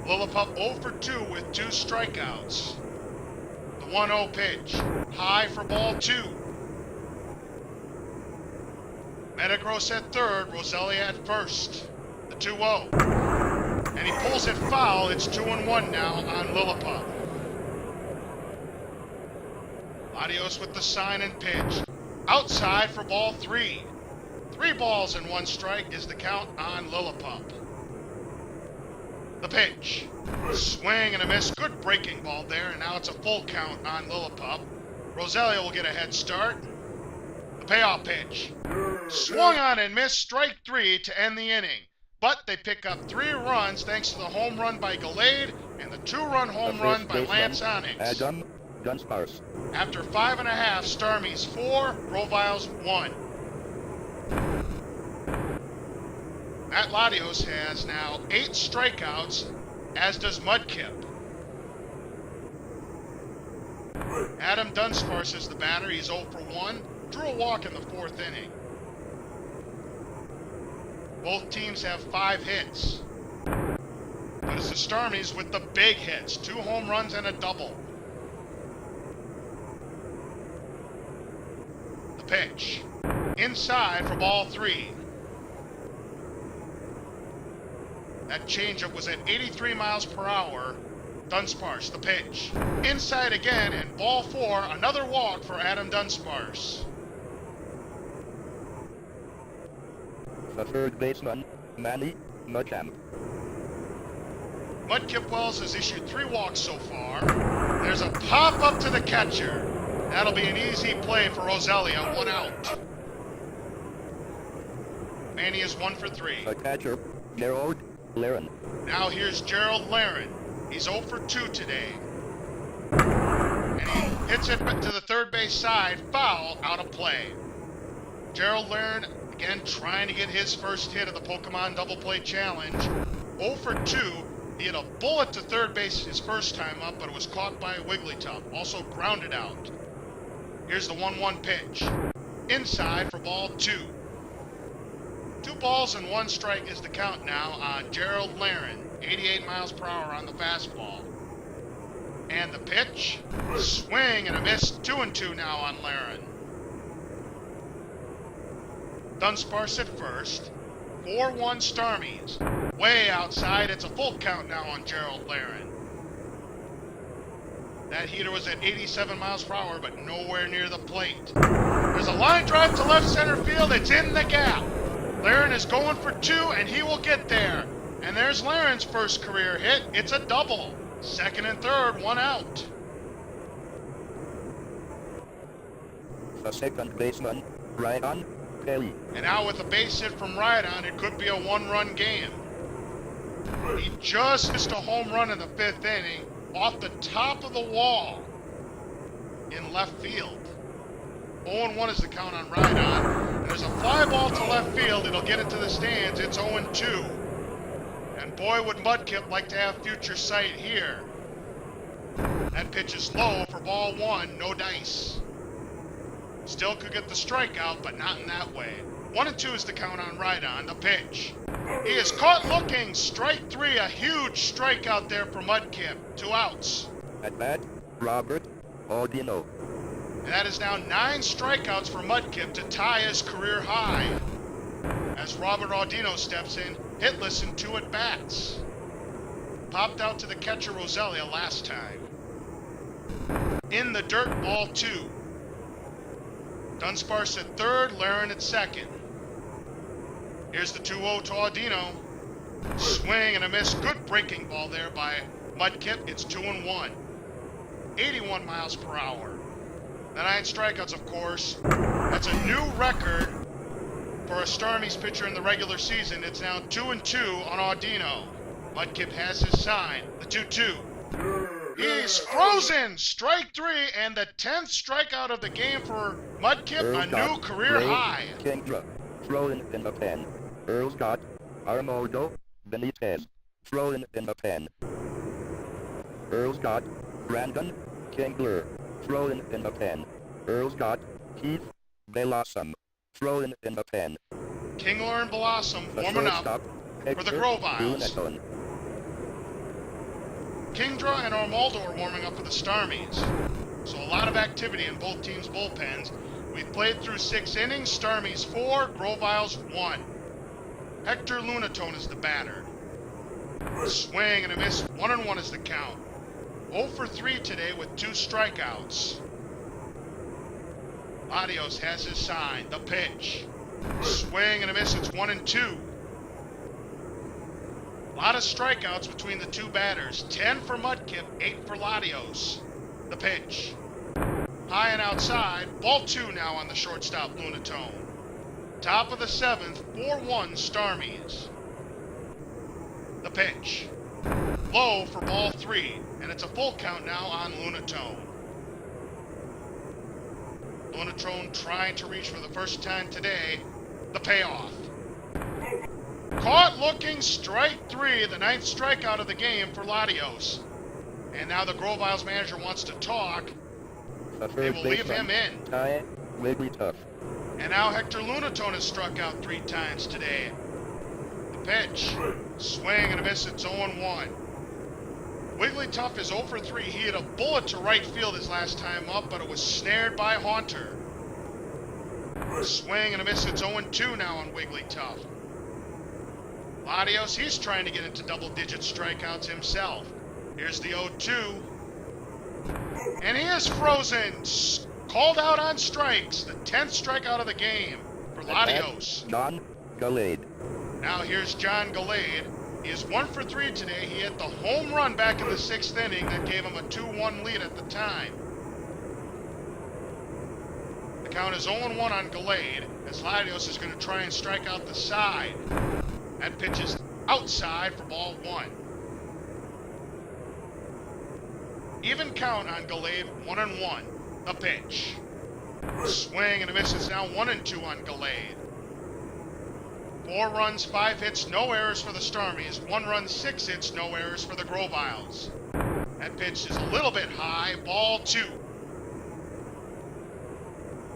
Lillipup 0 for 2 with 2 strikeouts. The 1-0 pitch. High for ball 2. Metagross at third, Roselia at first. The 2-0. And he pulls it foul. It's 2-1 now on Lillipup. Latios with the sign and pitch. Outside for ball 3. 3 balls and 1 strike is the count on Lillipup. The pitch. Swing and a miss. Good breaking ball there, and now it's a full count on Lillipup. Roselia will get a head start. The payoff pitch. Swung on and missed. Strike 3 to end the inning. But they pick up 3 runs thanks to the home run by Gallade and the 2-run home run by Lance Onyx. Adam Dunsparce. After 5.5, Starmies 4, Grovyles 1. Mat Latios has now 8 strikeouts, as does Mudkip. Adam Dunsparce is the batter. He's 0 for 1. Drew a walk in the 4th inning. Both teams have 5 hits. But it's the Starmies with the big hits. 2 home runs and a double. The pitch. Inside for ball 3. That changeup was at 83 miles per hour. Dunsparce, the pitch. Inside again, and ball 4, another walk for Adam Dunsparce. The third baseman, Manny Mudcamp. Mudkip Wells has issued 3 walks so far. There's a pop up to the catcher. That'll be an easy play for Roselia, 1 out. Manny is 1 for 3. The catcher, Gerald Laren. Now here's Gerald Laren. He's 0 for 2 today. And he hits it to the third base side, foul, out of play. Gerald Laren, again, trying to get his first hit of the Pokémon Double Play Challenge. 0 for 2. He had a bullet to third base his first time up, but it was caught by Wigglytuff. Also grounded out. Here's the 1-1 pitch. Inside for ball 2. 2 balls and 1 strike is the count now on Gerald Laren. 88 miles per hour on the fastball. And the pitch. Swing and a miss. 2-2 now on Laren. Dunsparce at first. 4-1 Starmies. Way outside. It's a full count now on Gerald Laren. That heater was at 87 miles per hour, but nowhere near the plate. There's a line drive to left center field. It's in the gap. Laren is going for 2, and he will get there. And there's Laren's first career hit. It's a double. Second and third, 1 out. The second baseman, Ryan Kelly. And now with a base hit from Rhydon, it could be a 1-run game. He just missed a home run in the 5th inning off the top of the wall in left field. 0-1 is the count on Rhydon. And there's a fly ball to left field. It'll get it to the stands. It's 0-2. And boy, would Mudkip like to have future sight here. That pitch is low for ball 1. No dice. Still could get the strikeout, but not in that way. 1-2 is the count on Rhydon. The pitch. He is caught looking. Strike 3. A huge strikeout there for Mudkip. 2 outs. At bat, Robert Audino. And that is now 9 strikeouts for Mudkip to tie his career high. As Robert Audino steps in, hitless in 2 at-bats. Popped out to the catcher Roselia last time. In the dirt, ball 2. Dunsparce at third, Laren at second. Here's the 2-0 to Audino. Swing and a miss. Good breaking ball there by Mudkip. It's 2-1. 81 miles per hour. The 9 strikeouts, of course. That's a new record for a Starmies pitcher in the regular season. It's now 2-2 on Audino. Mudkip has his sign. The 2-2. He's frozen! Strike 3, and the 10th strikeout of the game for Mudkip, a new career high. Kingdra, throw in the pen. Earl's got Armando Benitez, throw in the pen. Earl's got Brandon Kingler, throw in the pen. Earl's got Keith Blossom, throw in the pen. Kingler and Blossom warming up for the Grovyles. Kingdra and Armaldo are warming up for the Starmies. So a lot of activity in both teams' bullpens. We've played through 6 innings, Starmies 4, Grovyles 1. Hector Lunatone is the batter. Swing and a miss, 1-1 is the count. 0 for 3 today with 2 strikeouts. Latios has his sign, the pitch. Swing and a miss, it's 1-2. A lot of strikeouts between the 2 batters. 10 for Mudkip, 8 for Latios. The pitch. High and outside. Ball 2 now on the shortstop, Lunatone. Top of the 7th, 4-1 Starmies. The pitch. Low for ball 3, and it's a full count now on Lunatone. Lunatone trying to reach for the first time today. The payoff. Caught looking, strike 3, the 9th strikeout of the game for Latios. And now the Grovyles manager wants to talk. They will leave him in. Ty Wigglytuff. And now Hector Lunatone has struck out 3 times today. The pitch. Swing and a miss, it's 0-1. Wigglytuff is 0 for 3. He hit a bullet to right field his last time up, but it was snared by Haunter. Swing and a miss, it's 0-2 now on Wigglytuff. Latios, he's trying to get into double-digit strikeouts himself. Here's the 0-2. And he is frozen. Called out on strikes. The 10th strikeout of the game for Latios. John Gallade. Now here's John Gallade. He is 1 for 3 today. He hit the home run back in the 6th inning that gave him a 2-1 lead at the time. The count is 0-1 on Gallade, as Latios is going to try and strike out the side. That pitch is outside for ball 1. Even count on Gallade, 1-1. The pitch. Swing and a miss. It's now 1-2 on Gallade. 4 runs, 5 hits, no errors for the Starmies. 1 run, 6 hits, no errors for the Grovyles. That pitch is a little bit high. Ball 2.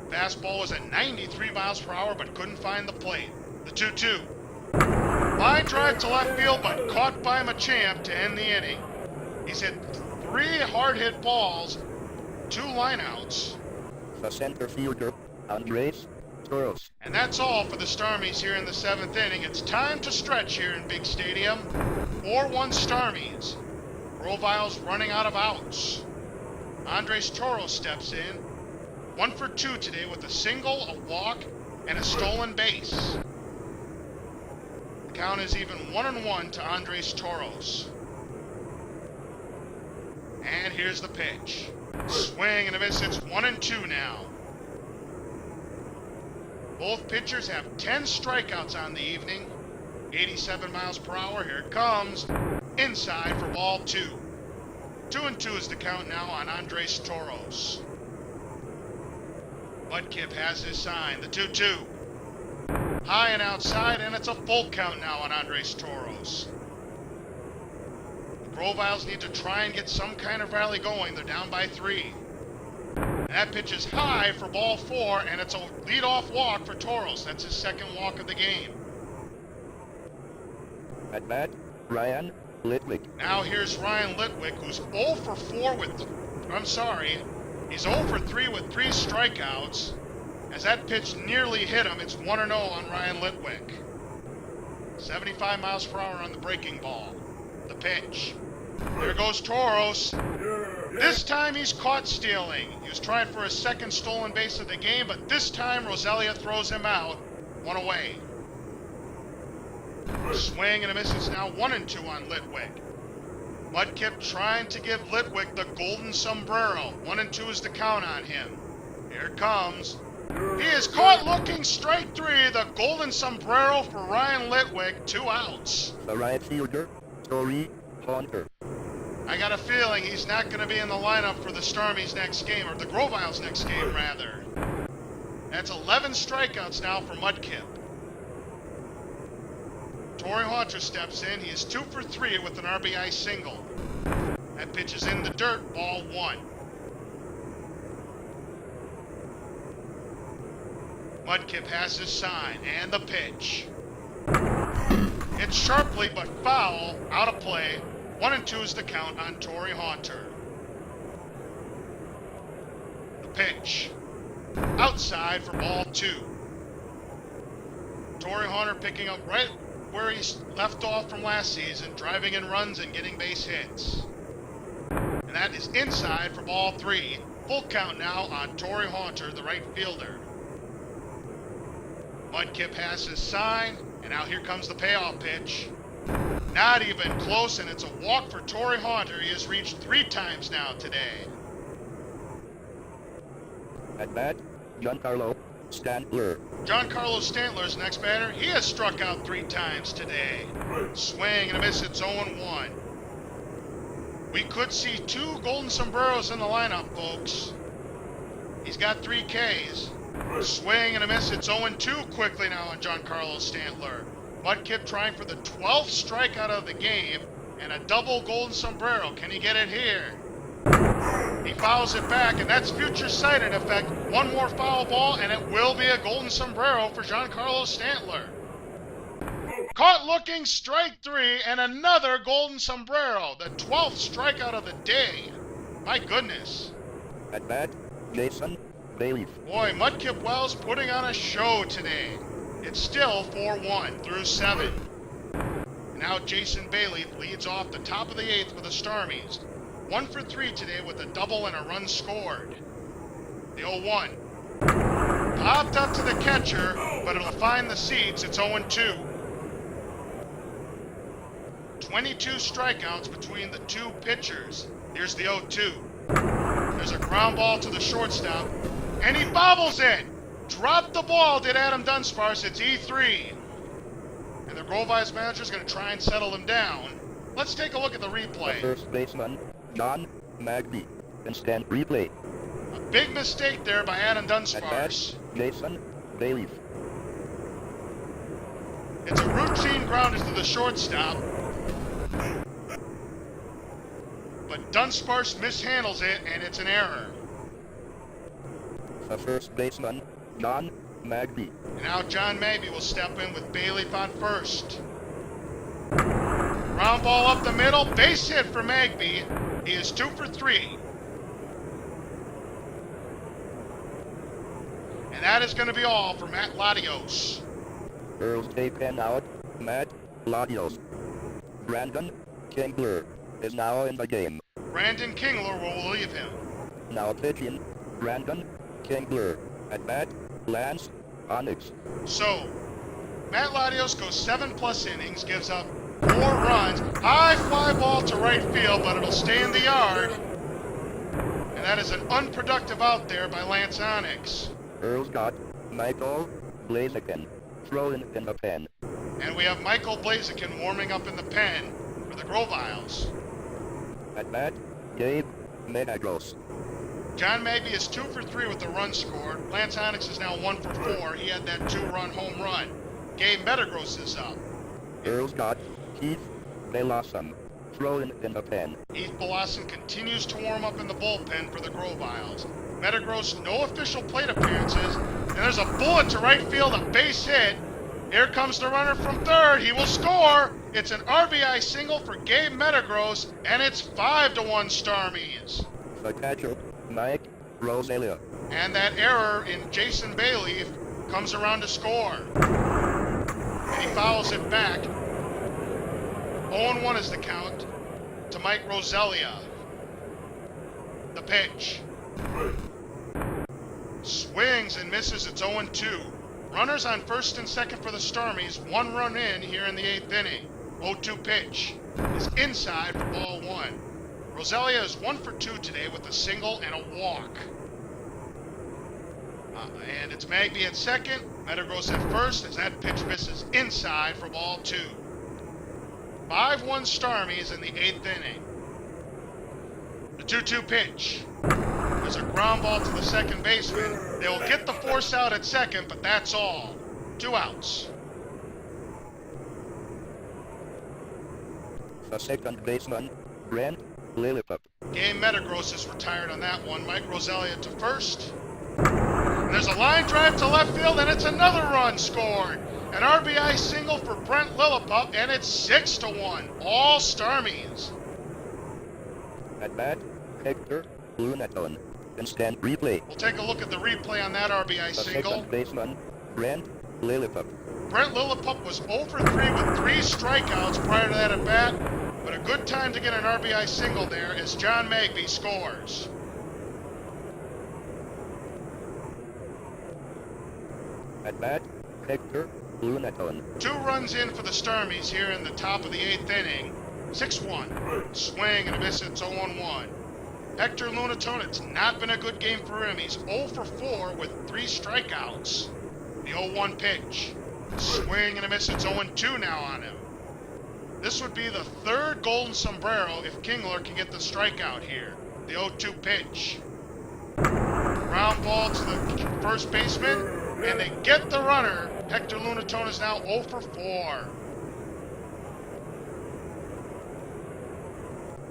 Fastball was at 93 miles per hour, but couldn't find the plate. The 2-2. Line drive to left field, but caught by Machamp to end the inning. He's hit 3 hard-hit balls, 2 lineouts. The center fielder, Andres Toros. And that's all for the Starmies here in the 7th inning. It's time to stretch here in Big Stadium. 4-1 Starmies. Grovyles running out of outs. Andres Toros steps in. 1 for 2 today with a single, a walk, and a stolen base. The count is even 1-1 to Andres Toros. And here's the pitch. Swing and a miss. It's 1-2 now. Both pitchers have 10 strikeouts on the evening. 87 miles per hour. Here it comes. Inside for ball 2. 2-2 is the count now on Andres Toros. Mudkip has his sign. The 2-2. High and outside, and it's a full count now on Andres Toros. The Grovyles need to try and get some kind of rally going. They're down by 3. And that pitch is high for ball 4, and it's a leadoff walk for Toros. That's his 2nd walk of the game. At bat, Ryan Litwick. Now here's Ryan Litwick, who's 0 for 4 with, He's 0 for 3 with 3 strikeouts. As that pitch nearly hit him, it's 1-0 on Ryan Litwick. 75 miles per hour on the breaking ball. The pitch. There goes Toros. This time he's caught stealing. He was trying for his second stolen base of the game, but this time Roselia throws him out. 1 away. Swing and a miss. It's now 1-2 on Litwick. Mudkip trying to give Litwick the golden sombrero. 1-2 is the count on him. Here it comes. He is caught looking. Strike 3. The golden sombrero for Ryan Litwick. 2 outs. The right fielder, Tory Hunter. I got a feeling he's not going to be in the lineup for the Starmies next game, or the Grovyles next game, rather. That's 11 strikeouts now for Mudkip. Torrey Hunter steps in. He is 2 for 3 with an RBI single. That pitch is in the dirt, ball 1. Mudkip has his sign, and the pitch. It's sharply but foul, out of play. 1-2 is the count on Torrey Hunter. The pitch. Outside for ball 2. Torrey Hunter picking up right where he left off from last season, driving in runs and getting base hits. And that is inside for ball 3. Full count now on Torrey Hunter, the right fielder. Mudkip has his sign, and now here comes the payoff pitch. Not even close, and it's a walk for Torrey Hunter. He has reached 3 times now today. At bat, Giancarlo Stantler. Giancarlo Stantler's next batter. He has struck out 3 times today. Swing and a miss. It's 0-1. We could see 2 golden sombreros in the lineup, folks. He's got 3 Ks. Swing and a miss. It's 0-2 quickly now on Giancarlo Stantler. Mudkip trying for the 12th strikeout of the game and a double golden sombrero. Can he get it here? He fouls it back, and that's future sight in effect. 1 more foul ball, and it will be a golden sombrero for Giancarlo Stantler. Caught looking, strike 3, and another golden sombrero. The 12th strikeout of the day. My goodness. At bat, Jason Bayleef. Boy, Mudkip Wells putting on a show today. It's still 4-1 through 7. Now Jason Bayleef leads off the top of the 8th with the Starmies. 1 for 3 today with a double and a run scored. The 0-1. Popped up to the catcher, but it'll find the seats. It's 0-2. 22 strikeouts between the 2 pitchers. Here's the 0-2. There's a ground ball to the shortstop, and he bobbles it. Dropped the ball, did Adam Dunsparce. It's E3. And the Grovyles manager is going to try and settle him down. Let's take a look at the replay. The first baseman, John Magby. Instant replay. A big mistake there by Adam At bat, Dunsparce. Jason Bayleef. It's a routine ground into the shortstop. But Dunsparce mishandles it, and it's an error. The first baseman, John Magby. And now John Magby will step in with Bayleef on first. Ground ball up the middle, base hit for Magby. He is 2 for 3. And that is going to be all for Mat Latios. Earls taken out, Mat Latios. Brandon Kingler is now in the game. Brandon Kingler will relieve him. Now pitching, Brandon Kingler. At bat, Lance Onyx. So, Mat Latios goes 7+ innings, gives up 4 runs. High fly ball to right field, but it'll stay in the yard. And that is an unproductive out there by Lance Onyx. Earls got Michael Blaziken throwing in the pen. And we have Michael Blaziken warming up in the pen for the Grovyles. At bat, Gabe Medagros. John Magby is 2 for 3 with the run scored. Lance Onyx is now 1 for 4. He had that 2-run home run. Gabe Medagros is up. Earls got Keith Belosum throwing in the pen. Heath Belosson continues to warm up in the bullpen for the Grovyles. Medagros, no official plate appearances. And there's a bullet to right field, a base hit. Here comes the runner from third. He will score. It's an RBI single for Gabe Medagros, and it's 5-1 Starmies. The catcher, Mike Rosalia. And that error in Jason Bayleef comes around to score. And he fouls it back. 0-1 is the count to Mike Rosalia. The pitch. Swings and misses. It's 0-2. Runners on first and second for the Starmies. 1 run in here in the 8th inning. 0-2 pitch is inside for ball 1. Rosalia is 1 for 2 today with a single and a walk. And it's Magby at second. Metagross at first as that pitch misses inside for ball 2. 5-1 Starmies in the 8th inning. The 2-2 pitch. There's a ground ball to the second baseman. They will get the force out at second, but that's all. 2 outs. The second baseman, Mat Latios. Game Metagross is retired on that one. Mike Rosalia to first. And there's a line drive to left field, and it's another run scored. An RBI single for Brent Lilliput, and it's 6-1. All Starmies. At bat, Hector Lunaton. Instant replay. We'll take a look at the replay on that RBI The single. second baseman, Mat Latios. Brent Lilliput was 0 for 3 with 3 strikeouts prior to that at bat, but a good time to get an RBI single there as John Magby scores. At bat, Hector Lunaton. 2 runs in for the Starmies here in the top of the 8th inning. 6-1. Swing and a miss. It's 0-1. Hector Lunaton, it's not been a good game for him. He's 0 for 4 with 3 strikeouts. The 0-1 pitch. Swing and a miss. It's 0-2 now on him. This would be the 3rd golden sombrero if Kingler can get the strikeout here. The 0-2 pitch. Ground ball to the first baseman, and they get the runner. Hector Lunaton is now 0 for 4.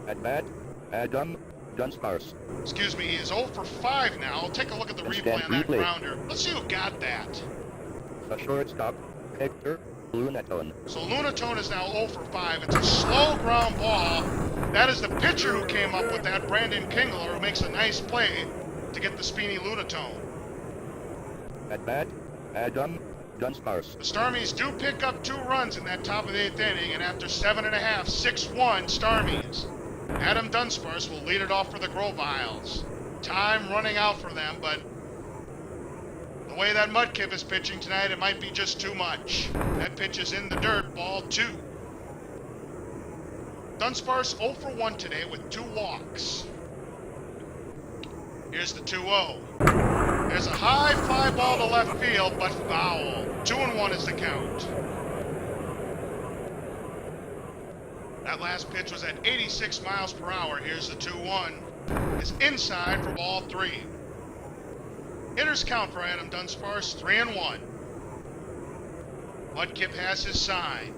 At bat, Adam Dunsparce. Excuse me, he is 0 for 5 now. I'll take a look at the replay on that grounder. Let's see who got that. The shortstop, Hector Lunaton. So Lunaton is now 0 for 5. It's a slow ground ball. That is the pitcher who came up with that, Brandon Kingler, who makes a nice play to get the Speedy Lunaton. At bat, Adam Dunsparce. The Starmies do pick up 2 runs in that top of the 8th inning, and after 7.5, 6-1 Starmies. Adam Dunsparce will lead it off for the Grovyles. Time running out for them, but the way that Mudkip is pitching tonight, it might be just too much. That pitch is in the dirt, ball 2. Dunsparce 0 for 1 today with 2 walks. Here's the 2-0. There's a high fly ball to left field, but foul. 2-1 is the count. That last pitch was at 86 miles per hour. Here's the 2-1. It's inside for ball 3. Hitters count for Adam Dunsparce, 3-1. Mudkip has his sign.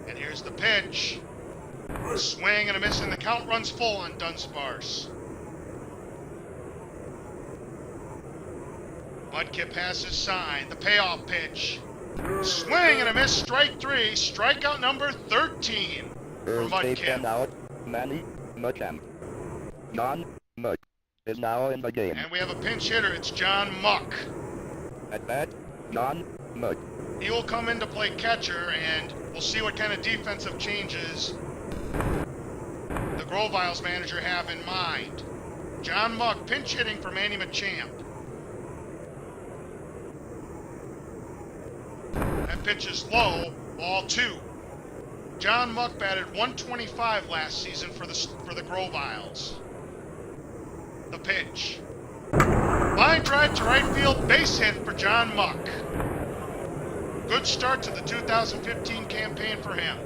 And here's the pitch. Swing and a miss, and the count runs full on Dunsparce. Mudkip has his sign. The payoff pitch. Swing and a miss, strike 3. Strikeout number 13 for Mudkip. Out, Manny Muchamp. John Muck is now in the game. And we have a pinch hitter. It's John Muck. At bat, John Muck. He will come in to play catcher, and we'll see what kind of defensive changes the Grovyles manager have in mind. John Muck pinch hitting for Manny Muchamp. That pitch is low, ball 2. John Muck batted .125 last season for the Grovyles. The pitch. Line drive to right field, base hit for John Muck. Good start to the 2015 campaign for him.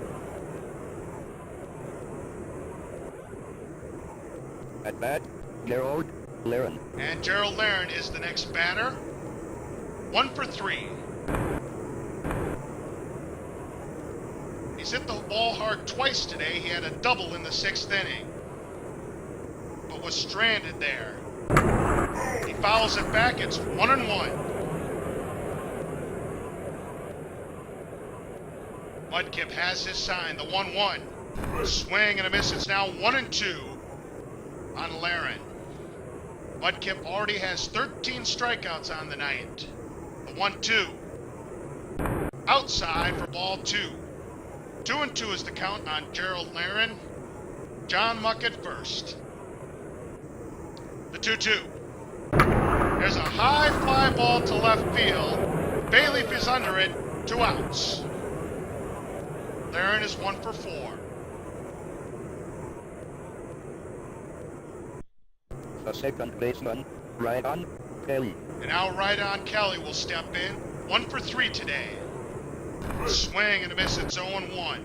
At bat, Gerald Laren. And Gerald Laren is the next batter. 1 for 3. He's hit the ball hard twice today. He had a double in the 6th inning, but was stranded there. He fouls it back. It's 1-1. Mudkip has his sign, the 1-1. Swing and a miss. It's now 1-2 on Laren. Mudkip already has 13 strikeouts on the night. The 1-2. Outside for ball 2. 2-2 is the count on Gerald Laren. John Muck at first. The 2-2. There's a high fly ball to left field. Bayleef is under it. 2 outs. Laren is 1 for 4. The second baseman, Ryan Kelly. And now Ryan Kelly will step in. 1 for 3 today. Swing and a miss. It's 0-1.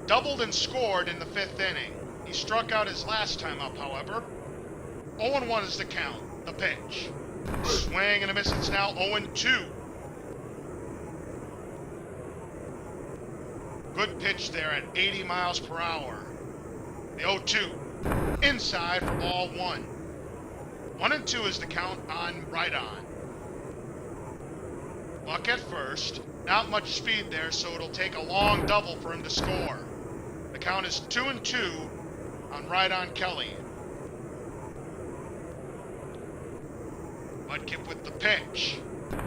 Doubled and scored in the 5th inning. He struck out his last time up, however. 0-1 is the count. The pitch. Swing and a miss. It's now 0-2. Good pitch there at 80 miles per hour. The 0-2. Inside for ball 1. 1-2 is the count on Rydon. Buck at first. Not much speed there, so it'll take a long double for him to score. The count is 2-2 on Rydon Kelly. Mudkip with the pitch.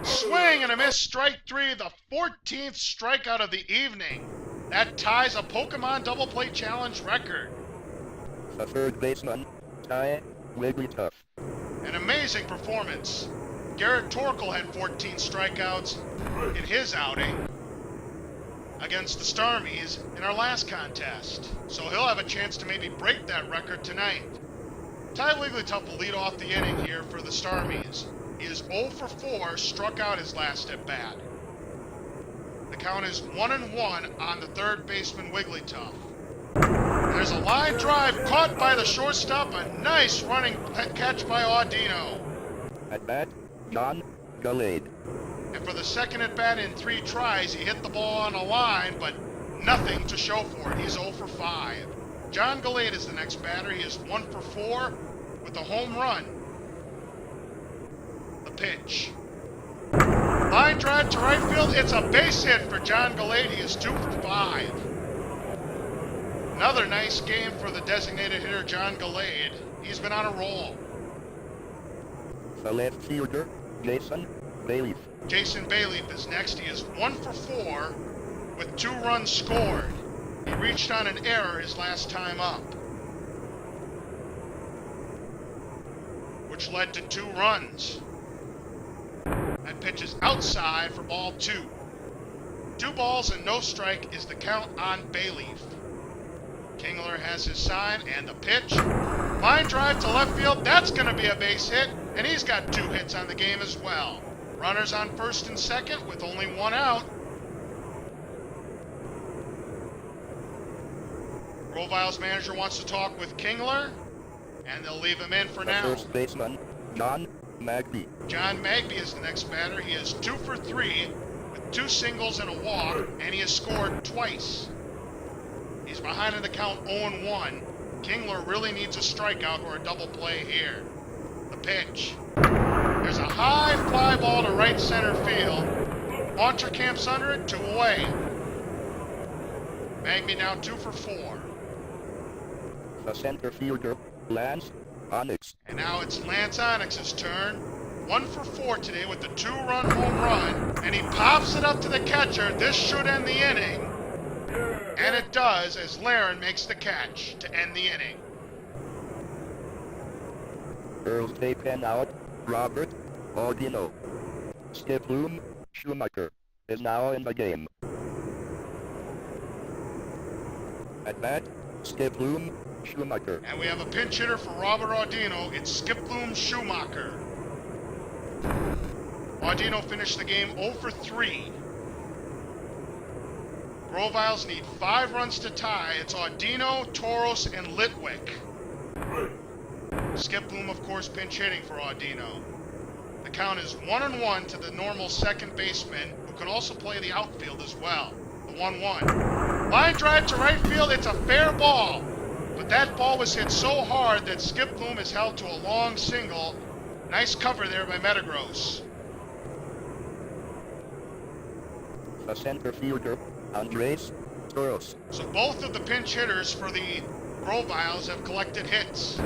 Swing and a miss. Strike 3, the 14th strikeout of the evening. That ties a Pokémon Double Play Challenge record. The third baseman, Ty Wigglytuff. An amazing performance. Garrett Torkel had 14 strikeouts in his outing against the Starmies in our last contest. So he'll have a chance to maybe break that record tonight. Ty Wigglytuff will lead off the inning here for the Starmies. He is 0 for 4, struck out his last at bat. The count is 1-1 on the third baseman Wigglytuff. There's a line drive caught by the shortstop. A nice running catch by Audino. At bat, John Galade. And for the second at bat in 3 tries, he hit the ball on a line, but nothing to show for it. He's 0 for 5. John Galade is the next batter. He is 1 for 4 with a home run. The pitch. Line drive to right field. It's a base hit for John Galade. He is 2 for 5. Another nice game for the designated hitter, John Galade. He's been on a roll. The left fielder, Jason Bayleef. Jason Bayleef is next. He is 1 for 4 with 2 runs scored. He reached on an error his last time up, which led to 2 runs. That pitch is outside for ball 2. 2 balls and no strike is the count on Bayleef. Kingler has his sign and the pitch. Line drive to left field. That's going to be a base hit, and he's got 2 hits on the game as well. Runners on first and second with only 1 out. Grovyles manager wants to talk with Kingler, and they'll leave him in for now. First baseman, John Magby. John Magby is the next batter. He is 2 for 3 with 2 singles and a walk, and he has scored twice. He's behind in the count 0-1. Kingler really needs a strikeout or a double play here. The pitch. There's a high fly ball to right center field. Launcher camps under it, 2 away. Magby now 2 for 4. The center fielder, Lance Onyx. And now it's Lance Onyx's turn. 1 for 4 today with the 2-run home run. And he pops it up to the catcher. This should end the inning. And it does, as Laren makes the catch to end the inning. Earl's taken out, Robert Audino. Skiploom Schumacher is now in the game. At bat, Skiploom Schumacher. And we have a pinch hitter for Robert Audino. It's Skiploom Schumacher. Audino finished the game 0 for 3. Grovyles need 5 runs to tie. It's Audino, Toros, and Litwick. Skiploom, of course, pinch hitting for Audino. The count is 1-1 to the normal second baseman, who can also play the outfield as well. The 1-1. Line drive to right field. It's a fair ball. But that ball was hit so hard that Skiploom is held to a long single. Nice cover there by Metagross. The center fielder, Andres Toros. So both of the pinch hitters for the Grovyles have collected hits.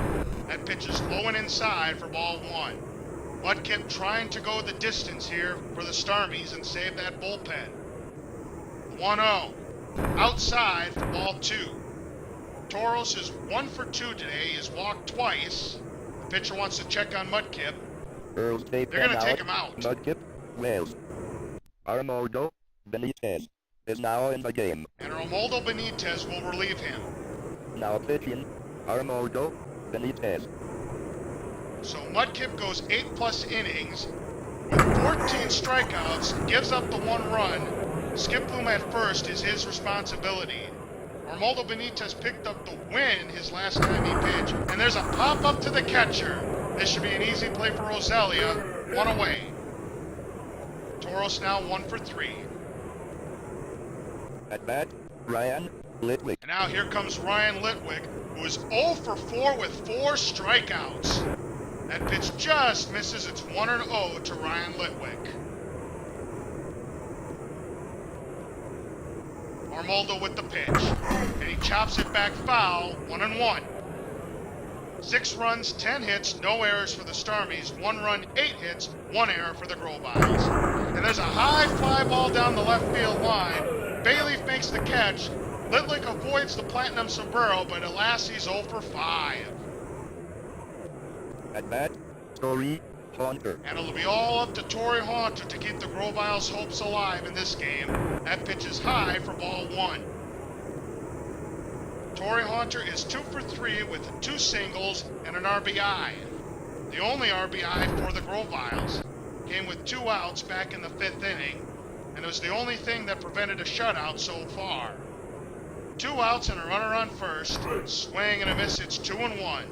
That pitch is low and inside for ball one. Mudkip trying to go the distance here for the Starmies and save that bullpen. 1-0. Outside for ball two. Toros is 1 for 2 today. He's walked twice. The pitcher wants to check on Mudkip. They're going to take him out. Mudkip Wells. Armando Benitez is now in the game. And Romualdo Benitez will relieve him. Now pitching Armando Benitez. So Mudkip goes 8+ innings with 14 strikeouts, gives up the 1 run. Skip Bloom at first is his responsibility. Romualdo Benitez picked up the win his last time he pitched. And there's a pop-up to the catcher. This should be an easy play for Rosalia. 1 away. Toros now 1 for 3. At bat, Ryan Litwick. And now here comes Ryan Litwick, who is 0 for 4 with 4 strikeouts. That pitch just misses. It's 1-0 to Ryan Litwick. Armoldo with the pitch. And he chops it back foul. 1-1. 6 runs, 10 hits, no errors for the Starmies. 1 run, 8 hits, 1 error for the Grovyles. And there's a high fly ball down the left field line. Bayleef makes the catch. Litwick avoids the platinum sombrero, but alas, he's 0 for 5. At bat, Torrey Haunter. And it'll be all up to Torrey Haunter to keep the Grovyles' hopes alive in this game. That pitch is high for ball 1. Torrey Haunter is 2 for 3 with 2 singles and an RBI. The only RBI for the Grovyles. Came with 2 outs back in the 5th inning, and it was the only thing that prevented a shutout so far. 2 outs and a runner on first. Swing and a miss, it's 2-1.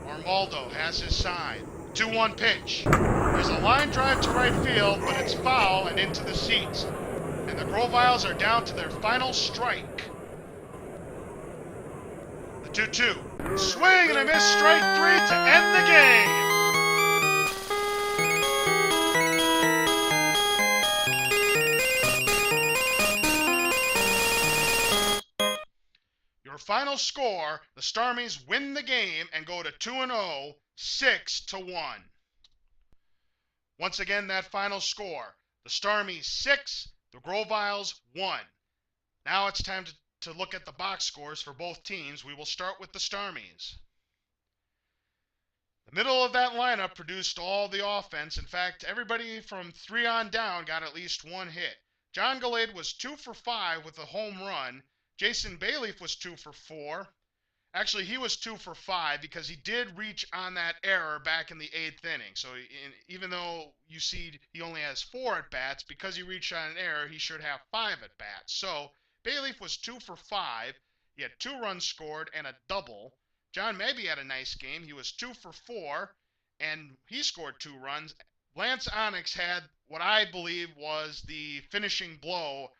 Armoldo has his sign. 2-1 pitch. There's a line drive to right field, but it's foul and into the seats. And the Grovyles are down to their final strike. The 2-2. Swing and a miss, strike 3 to end the game. Your final score, the Starmies win the game and go to 2-0, 6-1. Once again, that final score, the Starmies 6, the Grovyles 1. Now it's time to look at the box scores for both teams. We will start with the Starmies. The middle of that lineup produced all the offense. In fact, everybody from 3 on down got at least 1 hit. John Gallade was 2 for 5 with a home run. Jason Bayleef was 2 for 4. Actually, he was 2 for 5 because he did reach on that error back in the 8th inning. So even though you see he only has 4 at-bats, because he reached on an error, he should have 5 at-bats. So Bayleef was 2 for 5. He had 2 runs scored and a double. John Mebby had a nice game. He was 2 for 4, and he scored 2 runs. Lance Onyx had what I believe was the finishing blow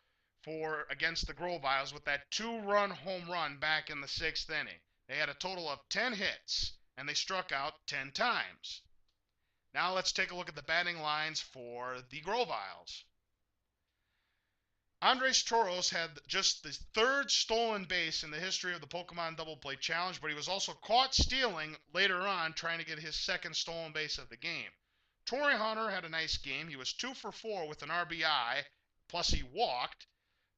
against the Grovyles with that 2-run home run back in the 6th inning. They had a total of 10 hits, and they struck out 10 times. Now let's take a look at the batting lines for the Grovyles. Andres Toros had just the 3rd stolen base in the history of the Pokemon Double Play Challenge, but he was also caught stealing later on, trying to get his 2nd stolen base of the game. Torrey Hunter had a nice game. He was 2 for 4 with an RBI, plus he walked.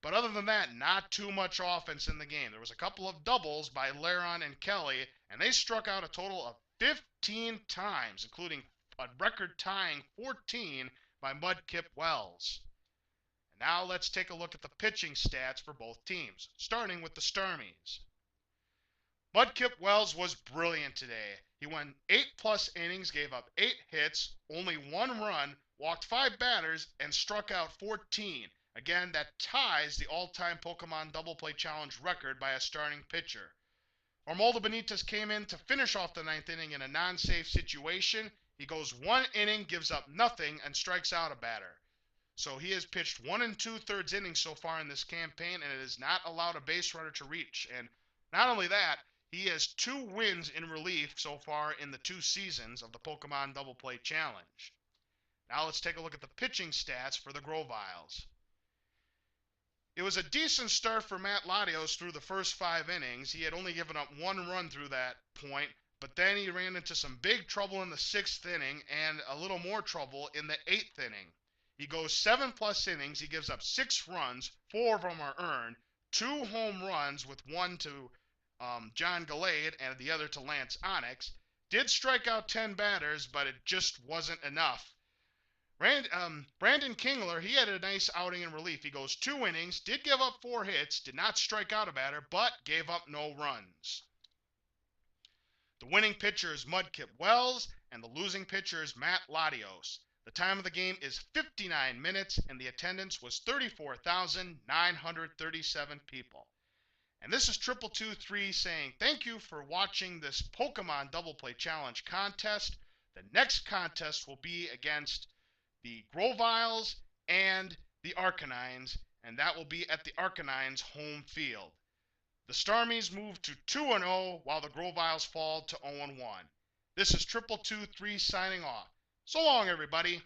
But other than that, not too much offense in the game. There was a couple of doubles by Laron and Kelly, and they struck out a total of 15 times, including a record-tying 14 by Mudkip Wells. And now let's take a look at the pitching stats for both teams, starting with the Starmies. Mudkip Wells was brilliant today. He went 8+ innings, gave up 8 hits, only 1 run, walked 5 batters, and struck out 14. Again, that ties the all-time Pokemon Double Play Challenge record by a starting pitcher. Romualdo Benitez came in to finish off the 9th inning in a non-safe situation. He goes 1 inning, gives up nothing, and strikes out a batter. So he has pitched 1 2/3 innings so far in this campaign, and it has not allowed a base runner to reach. And not only that, he has 2 wins in relief so far in the 2 seasons of the Pokemon Double Play Challenge. Now let's take a look at the pitching stats for the Grovyles. It was a decent start for Mat Latios through the first 5 innings. He had only given up 1 run through that point, but then he ran into some big trouble in the 6th inning and a little more trouble in the 8th inning. He goes 7+ innings. He gives up 6 runs. 4 of them are earned. 2 home runs, with 1 to John Gallade and the other to Lance Onyx. Did strike out 10 batters, but it just wasn't enough. Brandon Kingler, he had a nice outing in relief. He goes 2 innings, did give up 4 hits, did not strike out a batter, but gave up no runs. The winning pitcher is Mudkip Wells, and the losing pitcher is Mat Latios. The time of the game is 59 minutes, and the attendance was 34,937 people. And this is 2223 saying thank you for watching this Pokemon Double Play Challenge contest. The next contest will be against the Grovyles and the Arcanines, and that will be at the Arcanines home field. The Starmies move to 2-0, while the Grovyles fall to 0-1. This is 2223 signing off. So long, everybody.